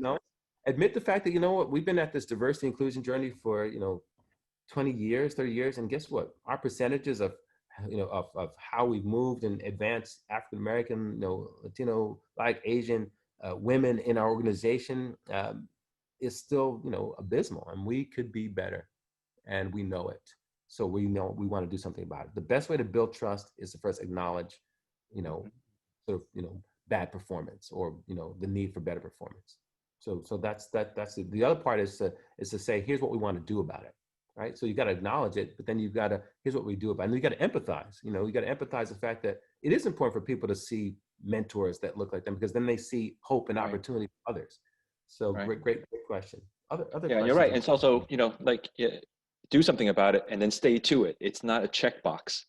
Admit the fact that, what, we've been at this diversity inclusion journey for 20 years, 30 years, and guess what, our percentages of of how we've moved and advanced African American, Latino, Black, Asian women in our organization, is still abysmal, and we could be better, and we know it. So we know we want to do something about it. The best way to build trust is to first acknowledge, you know Hmm. sort of bad performance, or the need for better performance. So that's it. The other part is to say, here's what we want to do about it, right? So you got to acknowledge it, but then you've got to, here's what we do about it. And you got to empathize. You got to empathize the fact that it is important for people to see mentors that look like them, because then they see hope and Right. opportunity for others. So Right. great question. Other Yeah, and you're questions right. are And it's also, like, do something about it and then stay to it. It's not a checkbox.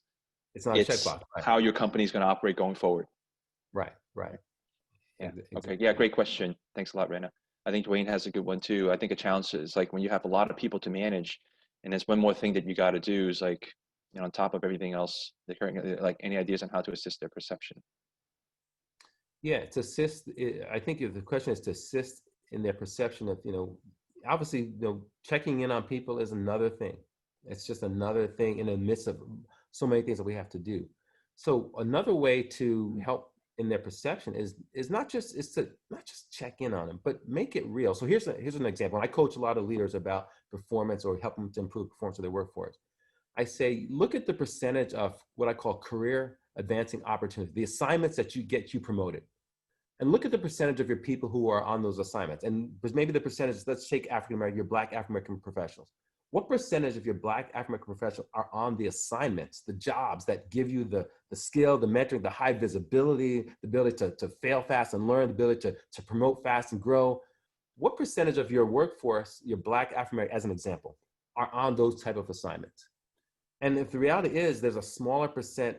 it's not a It's checkbox, right? how your company's going to operate going forward. Right. Yeah. Okay. Yeah. Exactly. Great question. Thanks a lot, Rena. I think Dwayne has a good one too. I think a challenge is like when you have a lot of people to manage, and there's one more thing that you got to do is like, on top of everything else, the current, like any ideas on how to assist their perception. Yeah, to assist. I think if the question is to assist in their perception of, obviously, checking in on people is another thing. It's just another thing in the midst of so many things that we have to do. So another way to help in their perception is not just to not just check in on them, but make it real. So here's an example. I coach a lot of leaders about performance or help them to improve performance of their workforce. I say, look at the percentage of what I call career advancing opportunities, the assignments that you get you promoted. And look at the percentage of your people who are on those assignments. And maybe the percentage, let's take African-American, your Black African-American professionals. What percentage of your Black African-American professionals are on the assignments, the jobs that give you the skill, the mentoring, the high visibility, the ability to fail fast and learn, the ability to promote fast and grow? What percentage of your workforce, your Black African-American, as an example, are on those type of assignments? And if the reality is there's a smaller percent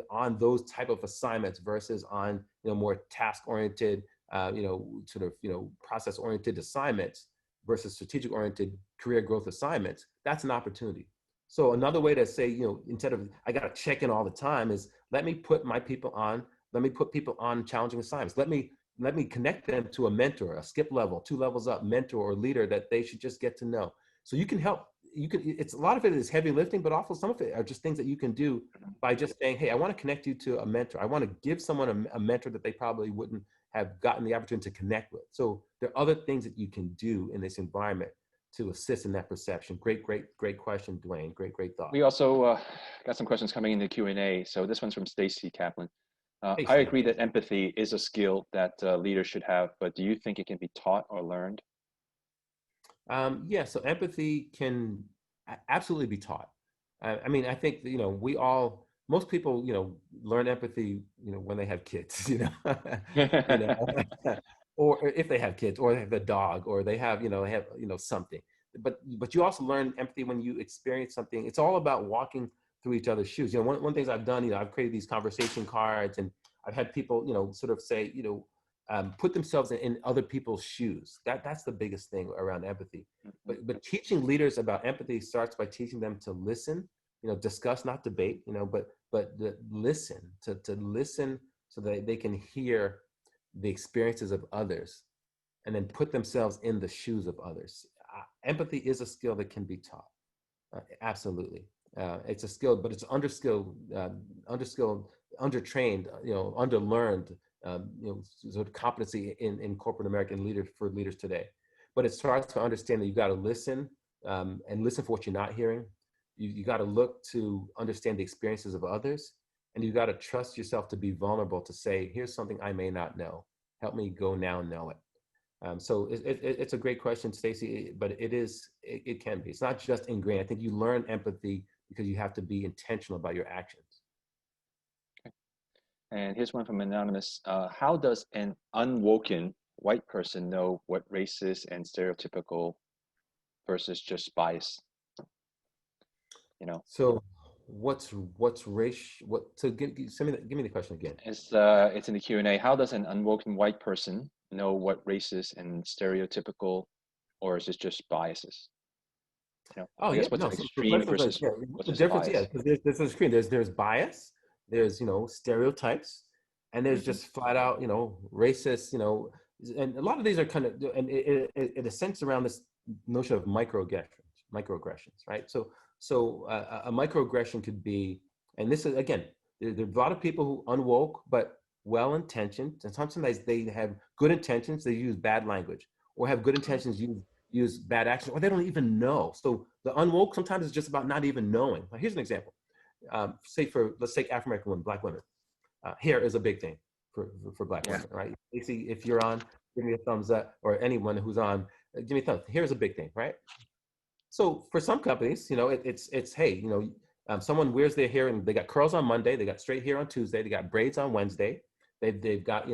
on those type of assignments versus on more task-oriented, process-oriented assignments versus strategic-oriented career growth assignments, that's an opportunity. So another way to say, instead of I got to check in all the time is let me put people on challenging assignments. Let me connect them to a mentor, a skip level, 2 levels up mentor or leader that they should just get to know. So you can help. It's a lot of it is heavy lifting, but also some of it are just things that you can do by just saying, hey, I want to connect you to a mentor. I want to give someone a mentor that they probably wouldn't have gotten the opportunity to connect with. So there are other things that you can do in this environment to assist in that perception. Great question, Dwayne. Great thought. We also got some questions coming in the Q&A. So this one's from Stacy Kaplan. Hey, I agree that empathy is a skill that leaders should have, but do you think it can be taught or learned? Yeah, so empathy can absolutely be taught. I mean, I think, most people, learn empathy, when they have kids, or if they have kids, or they have a dog, or they have, something. But you also learn empathy when you experience something. It's all about walking through each other's shoes. One of the things I've done, I've created these conversation cards, and I've had people, sort of say, put themselves in other people's shoes. That's the biggest thing around empathy. But teaching leaders about empathy starts by teaching them to listen, discuss, not debate, but listen, to listen so that they can hear the experiences of others and then put themselves in the shoes of others. Empathy is a skill that can be taught. Absolutely. It's a skill, but it's underskilled, undertrained, underlearned, sort of competency in corporate American leaders today. But it starts to understand that you got to listen and listen for what you're not hearing. You got to look to understand the experiences of others, and you got to trust yourself to be vulnerable to say, here's something I may not know. Help me go now know it. So it's a great question, Stacy, but it can be. It's not just ingrained. I think you learn empathy because you have to be intentional about your actions. Okay. And here's one from Anonymous. How does an unwoken white person know what racist and stereotypical versus just bias? So what's race? So give me the question again. It's in the Q&A. How does an unwoken white person know what racist and stereotypical, or is it just biases? I guess what's an extreme versus what's the just a difference? bias? Yeah, because there's a screen. There's bias. There's stereotypes, and there's just flat out racist. And a lot of these are kind of, and it centers around this notion of microaggressions, right? So a microaggression could be, and this is again, there are a lot of people who unwoke but well-intentioned, and sometimes they have good intentions, they use bad language, or have good intentions, use bad actions, or they don't even know. So the unwoke sometimes is just about not even knowing. Now, here's an example. Let's take African-American women, Black women. Hair is a big thing for Black women, right? Casey, if you're on, give me a thumbs up, or anyone who's on, give me a thumbs. Hair is a big thing, right? So for some companies, it's hey, someone wears their hair and they got curls on Monday, they got straight hair on Tuesday, they got braids on Wednesday, they've got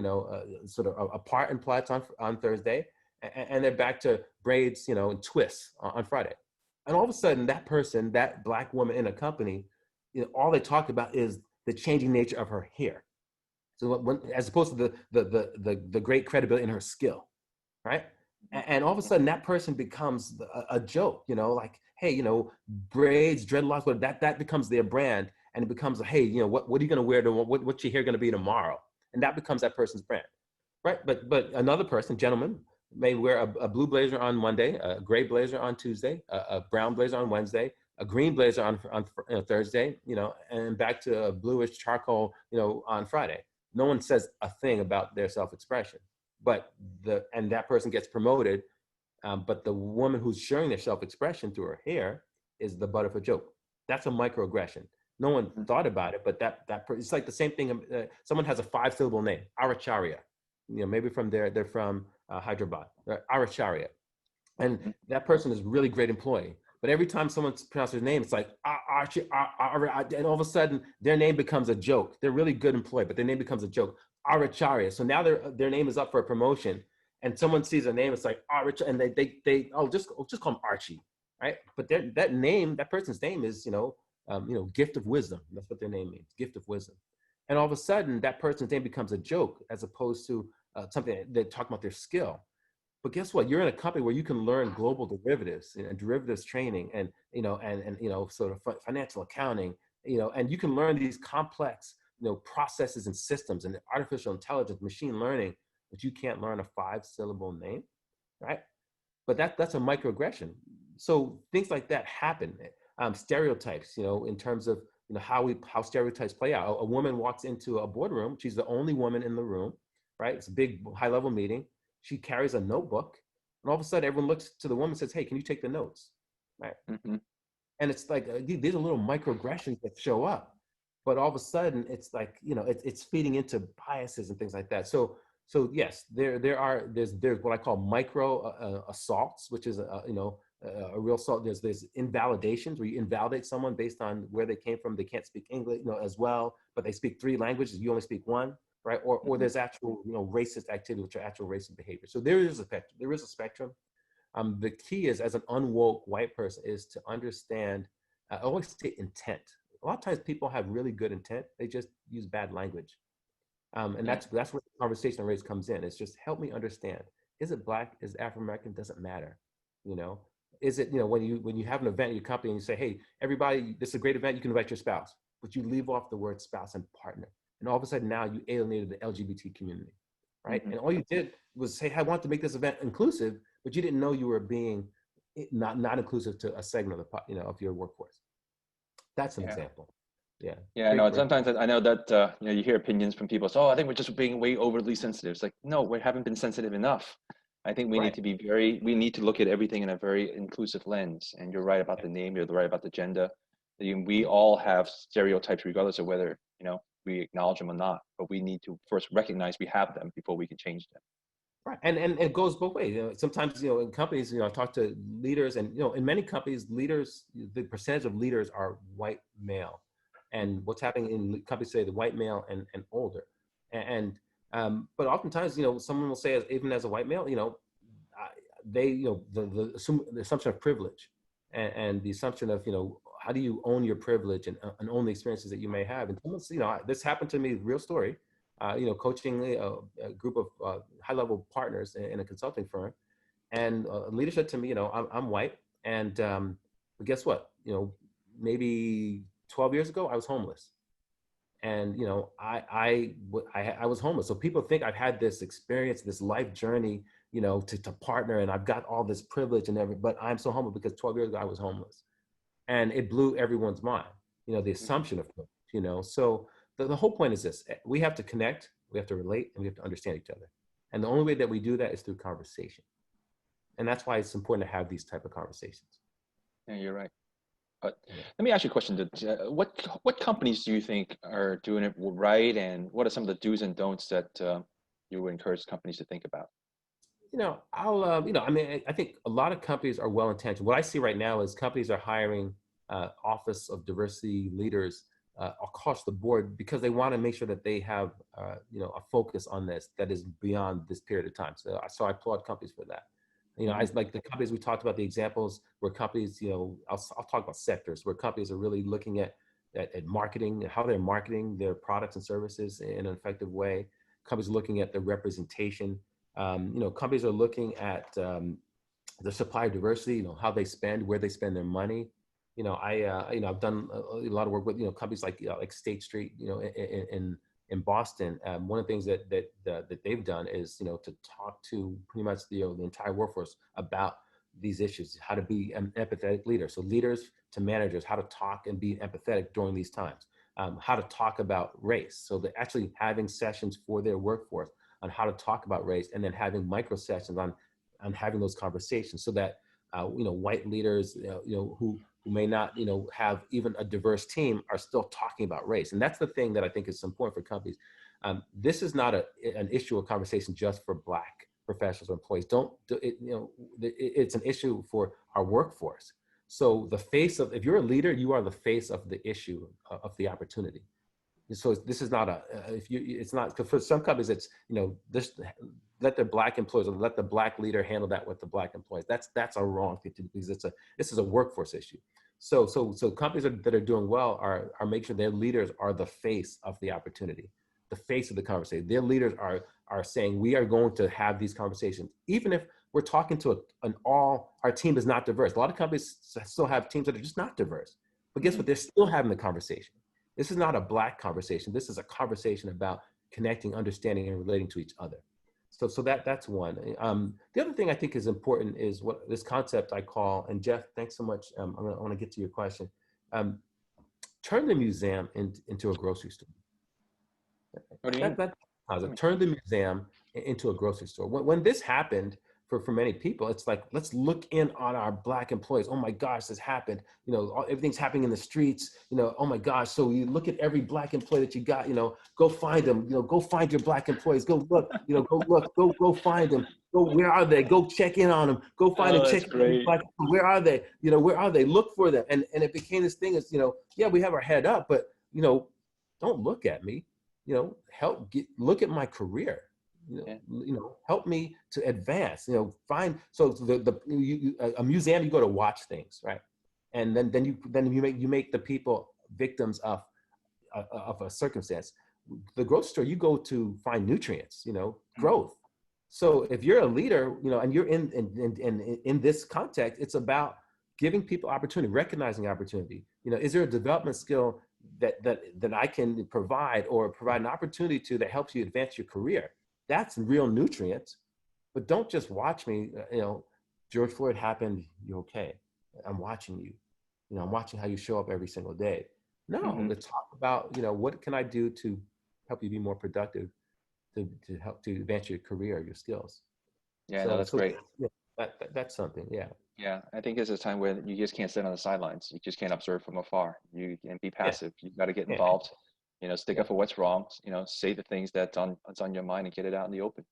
sort of a part and plaits on Thursday, and they're back to braids, and twists on Friday. And all of a sudden, that person, that Black woman in a company, all they talk about is the changing nature of her hair. So as opposed to the great credibility in her skill, right? And all of a sudden, that person becomes a joke, like, hey, braids, dreadlocks, that becomes their brand, and it becomes, hey, what are you going to wear? What's your hair going to be tomorrow? And that becomes that person's brand, right? But another person, gentleman, may wear a blue blazer on Monday, a gray blazer on Tuesday, a brown blazer on Wednesday, a green blazer on Thursday, and back to a bluish charcoal, on Friday. No one says a thing about their self-expression, but that person gets promoted, but the woman who's sharing their self-expression through her hair is the butt of a joke. That's a microaggression. No one Mhm. thought about it, but it's like the same thing. Someone has a 5-syllable name, Aracharya. Maybe they're from Hyderabad, Aracharya, and Mhm. that person is a really great employee. But every time someone pronounces their name, it's like Archie, and all of a sudden their name becomes a joke. They're a really good employee, but their name becomes a joke. Aracharya. So now their name is up for a promotion, and someone sees their name, it's like Arch, and they just call him Archie, right? But that person's name is gift of wisdom. That's what their name means, gift of wisdom. And all of a sudden that person's name becomes a joke as opposed to something they're talking about their skill. But guess what? You're in a company where you can learn global derivatives and derivatives training, and sort of financial accounting, and you can learn these complex processes and systems and artificial intelligence, machine learning, but you can't learn a 5-syllable name, right? But that's a microaggression. So things like that happen. Stereotypes, in terms of how stereotypes play out. A woman walks into a boardroom. She's the only woman in the room, right? It's a big high-level meeting. She carries a notebook, and all of a sudden, everyone looks to the woman and says, "Hey, can you take the notes?" Right? Mhm. And it's like these are little microaggressions that show up, but all of a sudden it's like it's feeding into biases and things like that. So yes, there's what I call micro assaults, which is a real assault. There's invalidations where you invalidate someone based on where they came from. They can't speak English as well, but they speak 3 languages, you only speak one, right? Or Mhm. there's actual racist activity, which are actual racist behavior. So there is a spectrum. The key is, as an unwoke white person, is to understand. I always say intent. A lot of times, people have really good intent. They just use bad language, and Yeah. that's where the conversation race comes in. It's just help me understand. Is it black? Is it African American? Doesn't matter. You know, is it when you have an event in your company and you say, hey, everybody, this is a great event. You can invite your spouse, but you leave off the word spouse and partner, and all of a sudden now you alienated the LGBT community, right? Mhm. And all you did was say, I want to make this event inclusive, but you didn't know you were being not inclusive to a segment of of your workforce. That's an Yeah. example. Yeah, Yeah, great, no, great. sometimes I know that you hear opinions from people. So, oh, I think we're just being way overly sensitive. It's like, no, we haven't been sensitive enough. I think Right. we need to look at everything in a very inclusive lens. And you're right about Yeah. the name, you're right about the gender. We Yeah. all have stereotypes, regardless of whether, we acknowledge them or not. But we need to first recognize we have them before we can change them. Right. And it goes both ways. Sometimes, in companies, I talk to leaders, and, in many companies, leaders, the percentage of leaders are white male. And Mhm. what's happening in companies say the white male and older. And, but oftentimes, someone will say, even as a white male, uh, they, the assumption of privilege, and the assumption of, how do you own your privilege, and own the experiences that you may have. And someone's, this happened to me, real story, coaching a group of high-level partners in a consulting firm, and a leader said to me, I'm white, and but guess what? Maybe 12 years ago, I was homeless, and I was homeless. So people think I've had this experience, this life journey, to partner, and I've got all this privilege and everything, but I'm so humble because 12 years ago I was homeless, and it blew everyone's mind. The Mhm. assumption of privilege. So the whole point is this: we have to connect, we have to relate, and we have to understand each other. And the only way that we do that is through conversation. And that's why it's important to have these type of conversations. Yeah, you're right. But Yeah. let me ask you a question. What companies do you think are doing it right, and what are some of the do's and don'ts that you would encourage companies to think about? I mean, I think a lot of companies are well intentioned. What I see right now is companies are hiring Office of Diversity leaders across the board because they want to make sure that they have, a focus on this that is beyond this period of time. So I applaud companies for that. I Hmm. like the companies we talked about, the examples where companies, I'll talk about sectors where companies are really looking at marketing, how they're marketing their products and services in an effective way. Companies are looking at the representation. Companies are looking at the supplier diversity, how they spend, where they spend their money. I've done a lot of work with, companies like State Street, in Boston. One of the things that they've done is, to talk to pretty much the entire workforce about these issues, how to be an empathetic leader. So leaders to managers, how to talk and be empathetic during these times, how to talk about race. So they're actually having sessions for their workforce on how to talk about race, and then having micro sessions on having those conversations, so that white leaders, who may not, have even a diverse team, are still talking about race. And that's the thing that I think is important for companies. This is not an issue or conversation just for Black professionals or employees. It's an issue for our workforce. So if you're a leader, you are the face of the issue, of the opportunity. So this is not it's not, because for some companies it's, this, let the Black employees, or let the Black leader handle that with the Black employees. That's a wrong thing to do, because this is a workforce issue. So companies that are doing well are making sure their leaders are the face of the opportunity, the face of the conversation. Their leaders are saying, we are going to have these conversations, even if we're talking to our team is not diverse. A lot of companies still have teams that are just not diverse, but guess what? They're still having the conversation. This is not a Black conversation. This is a conversation about connecting, understanding, and relating to each other. So that's one. The other thing I think is important is what this concept I call, and Jeff, thanks so much. I want to get to your question. Turn the museum into a grocery store. What do you mean? Turn the museum into a grocery store. When this happened, for many people, it's like, let's look in on our Black employees. Oh my gosh, this happened. Everything's happening in the streets. Oh my gosh. So you look at every Black employee that you got. Go find them. Go find your Black employees. Go look. Go look. Go find them. Go. Where are they? Go check in on them. Go find and check in on them. Black. Where are they? Where are they? Look for them. And it became this thing. Is yeah, we have our head up, but don't look at me. Look at my career. Help me to advance. Find, so a museum, you go to watch things, right? And then you make the people victims of a circumstance. The grocery store, you go to find nutrients, growth. So if you're a leader, and you're in this context, it's about giving people opportunity, recognizing opportunity. Is there a development skill that I can provide, or provide an opportunity that helps you advance your career? That's real nutrients. But don't just watch me. George Floyd happened, you're okay. I'm watching you. I'm watching how you show up every single day. No, let's talk about, what can I do to help you be more productive, to help to advance your career, your skills. Yeah, no, that's great. Yeah, that's something. Yeah. Yeah, I think there's a time where you just can't sit on the sidelines. You just can't observe from afar. You can be passive. You got to get involved. Stick up for what's wrong. Say the things that's on your mind and get it out in the open.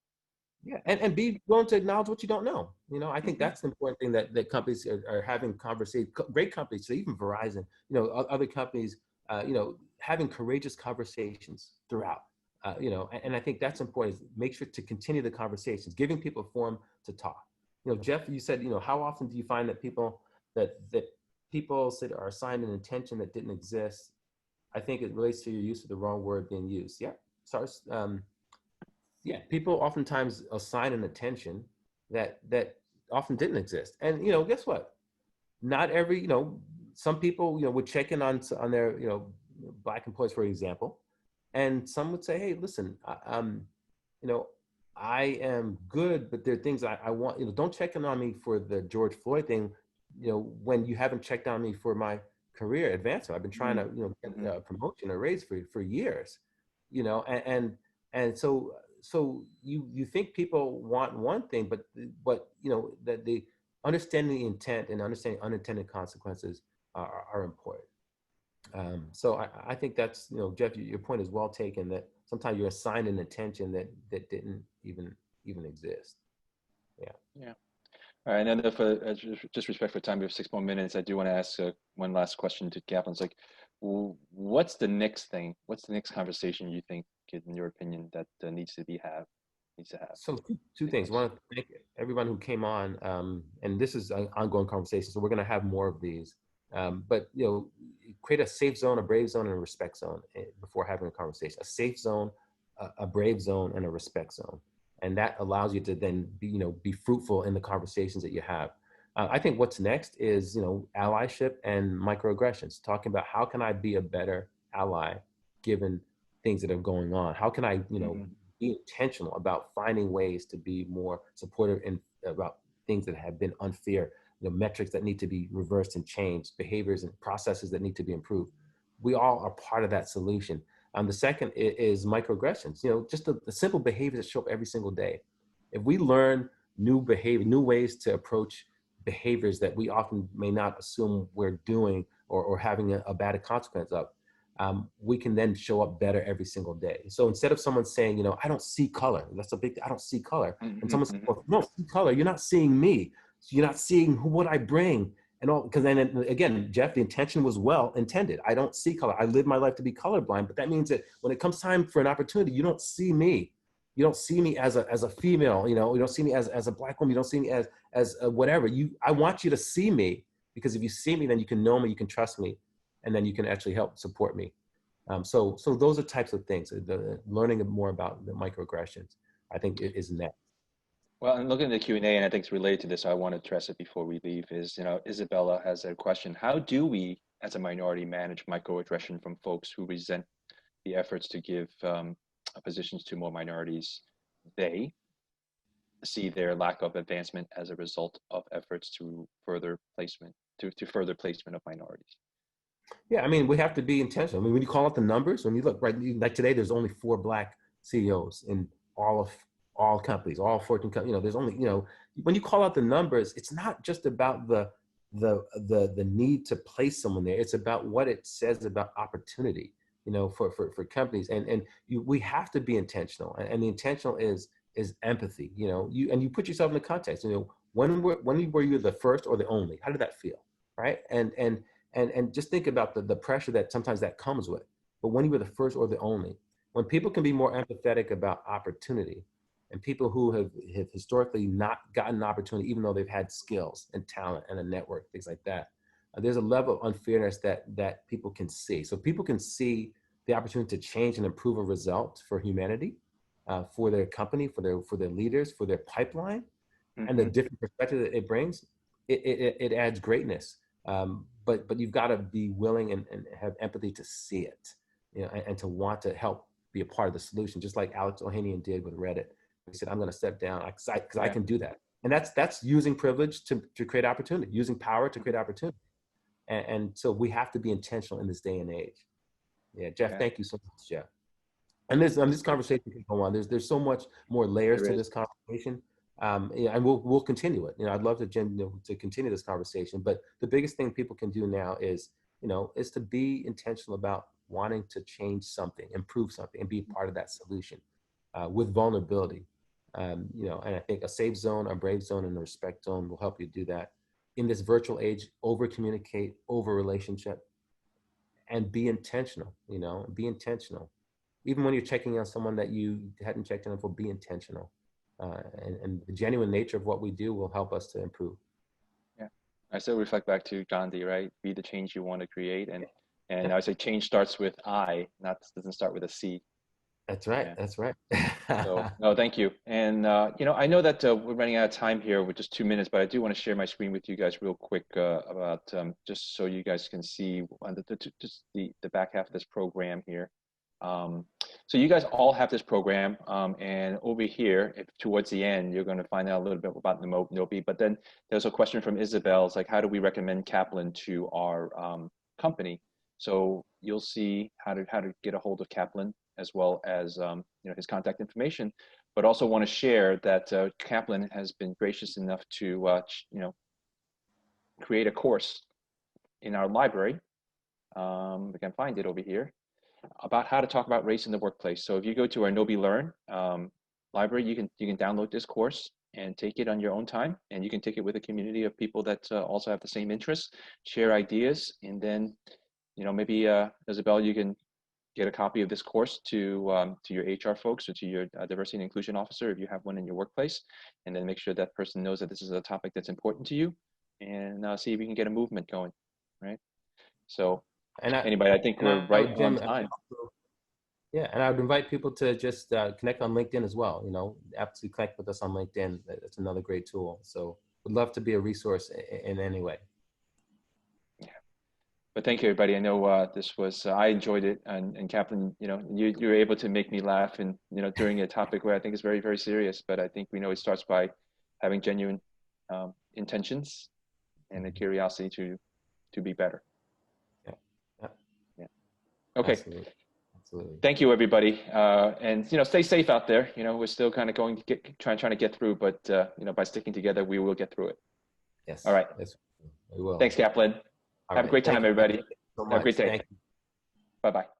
Yeah, and be willing to acknowledge what you don't know. I think that's the important thing, that companies are having conversations. Great companies, so even Verizon, other companies, having courageous conversations throughout. And I think that's important. Is make sure to continue the conversations, giving people a forum to talk. Jeff, you said, how often do you find that people said are assigned an intention that didn't exist? I think it relates to your use of the wrong word being used. Yeah, sorry. Yeah, people oftentimes assign an attention that often didn't exist. And guess what? Not every, some people would check in on their Black employees, for example, and some would say, hey, listen, I am good, but there are things I want. Don't check in on me for the George Floyd thing, when you haven't checked on me for my career advancement. I've been trying to get a promotion or raise for years, and so you think people want one thing, but that the understanding the intent and understanding unintended consequences are important. So I think that's, Jeff, your point is well taken, that sometimes you're assigned an attention that didn't even exist. Yeah. Yeah. All right, and then for just respect for time, we have 6 more minutes. I do want to ask one last question to Kaplan. It's like, what's the next thing? What's the next conversation you think, in your opinion, that needs to have? So two things. I want to thank everyone who came on, and this is an ongoing conversation, so we're going to have more of these. But create a safe zone, a brave zone, and a respect zone before having a conversation. A safe zone, a brave zone, and a respect zone. And that allows you to then be fruitful in the conversations that you have. I think what's next is, allyship and microaggressions, talking about how can I be a better ally given things that are going on? How can I, be intentional about finding ways to be more supportive and about things that have been unfair, metrics that need to be reversed and changed, behaviors and processes that need to be improved. We all are part of that solution. The second is microaggressions, just the simple behaviors that show up every single day. If we learn new behavior, new ways to approach behaviors that we often may not assume we're doing or having a bad consequence of, we can then show up better every single day. So instead of someone saying, I don't see color, that's a big, I don't see color. And Mm-hmm, someone says, mm-hmm. well, if you don't see color, you're not seeing me. So you're not seeing what I bring and all, because then again, Jeff, the intention was well intended. I don't see color. I live my life to be colorblind, but that means that when it comes time for an opportunity, you don't see me. You don't see me as a female, you don't see me as a Black woman. You don't see me as whatever. I want you to see me, because if you see me, then you can know me, you can trust me, and then you can actually help support me. So those are types of things. The learning more about the microaggressions, I think, is next. Well, and looking at the Q&A, and I think it's related to this, so I want to address it before we leave, is, Isabella has a question. How do we, as a minority, manage microaggression from folks who resent the efforts to give positions to more minorities? They see their lack of advancement as a result of efforts to further placement, to further placement of minorities. Yeah, I mean, we have to be intentional. I mean, when you call out the numbers, when you look, right, like today, there's only 4 Black CEOs in all companies, all 14 companies. There's only, when you call out the numbers, it's not just about the need to place someone there. It's about what it says about opportunity, for companies. We have to be intentional, and the intentional is empathy. You put yourself in the context. When were you the first or the only? How did that feel, right? And just think about the pressure that sometimes that comes with. But when you were the first or the only, when people can be more empathetic about opportunity, and people who have historically not gotten an opportunity, even though they've had skills and talent and a network, things like that, there's a level of unfairness that people can see. So people can see the opportunity to change and improve a result for humanity, for their company, for their leaders, for their pipeline, and the Mm-hmm. different perspective that it brings. It adds greatness. But you've got to be willing and have empathy to see it, and to want to help be a part of the solution, just like Alex Ohanian did with Reddit. He said, I'm going to step down because I Yeah. can do that. And that's using privilege to create opportunity, using power to create opportunity. And so we have to be intentional in this day and age. Yeah, Jeff, Yeah. thank you so much, Jeff. And this conversation can go on. There's so much more layers There to is. this conversation. And we'll continue it. I'd love to, Jen, to continue this conversation. But the biggest thing people can do now is to be intentional about wanting to change something, improve something, and be part of that solution, with vulnerability. And I think a safe zone, a brave zone, and a respect zone will help you do that. In this virtual age, over communicate, over relationship, and be intentional. Be intentional. Even when you're checking on someone that you hadn't checked in for, be intentional. And the genuine nature of what we do will help us to improve. Yeah. I still reflect back to Gandhi, right? Be the change you want to create. And Yeah, I would say change starts with I, not doesn't start with a C. that's right. Yeah. That's right. So no, thank you. And I know that we're running out of time here with just 2 minutes, but I do want to share my screen with you guys real quick about just so you guys can see on just the back half of this program here. Um, so you guys all have this program, and over here, if towards the end, you're going to find out a little bit about the Gnowbe. But then there's a question from Isabel. It's like, how do we recommend Kaplan to our company? So you'll see how to get a hold of Kaplan, as well as his contact information. But also want to share that Kaplan has been gracious enough to create a course in our library. We can find it over here, about how to talk about race in the workplace. So if you go to our Gnowbe Learn library, you can download this course and take it on your own time, and you can take it with a community of people that also have the same interests, share ideas, and then maybe Isabel, you can get a copy of this course to your HR folks or to your diversity and inclusion officer if you have one in your workplace, and then make sure that person knows that this is a topic that's important to you, and see if we can get a movement going, right? So and I anybody, I think and we're I right would, on Jim. time. Yeah, and I would invite people to just connect on LinkedIn as well. Absolutely connect with us on LinkedIn. That's another great tool. So would love to be a resource in any way. But thank you, everybody. I know this was I enjoyed it, and Kaplan, you were able to make me laugh, and during a topic where I think is very, very serious. But I think we know it starts by having genuine intentions and the curiosity to be better. Yeah. Yeah. Yeah. Okay. Absolutely. Absolutely. Thank you, everybody. And stay safe out there. We're still kind of going to trying to get through, but by sticking together, we will get through it. Yes. All right. Yes, we will. Thanks, Kaplan. All Have a right. great Thank time, you everybody. so Have a much. great day. Thank you. Bye-bye.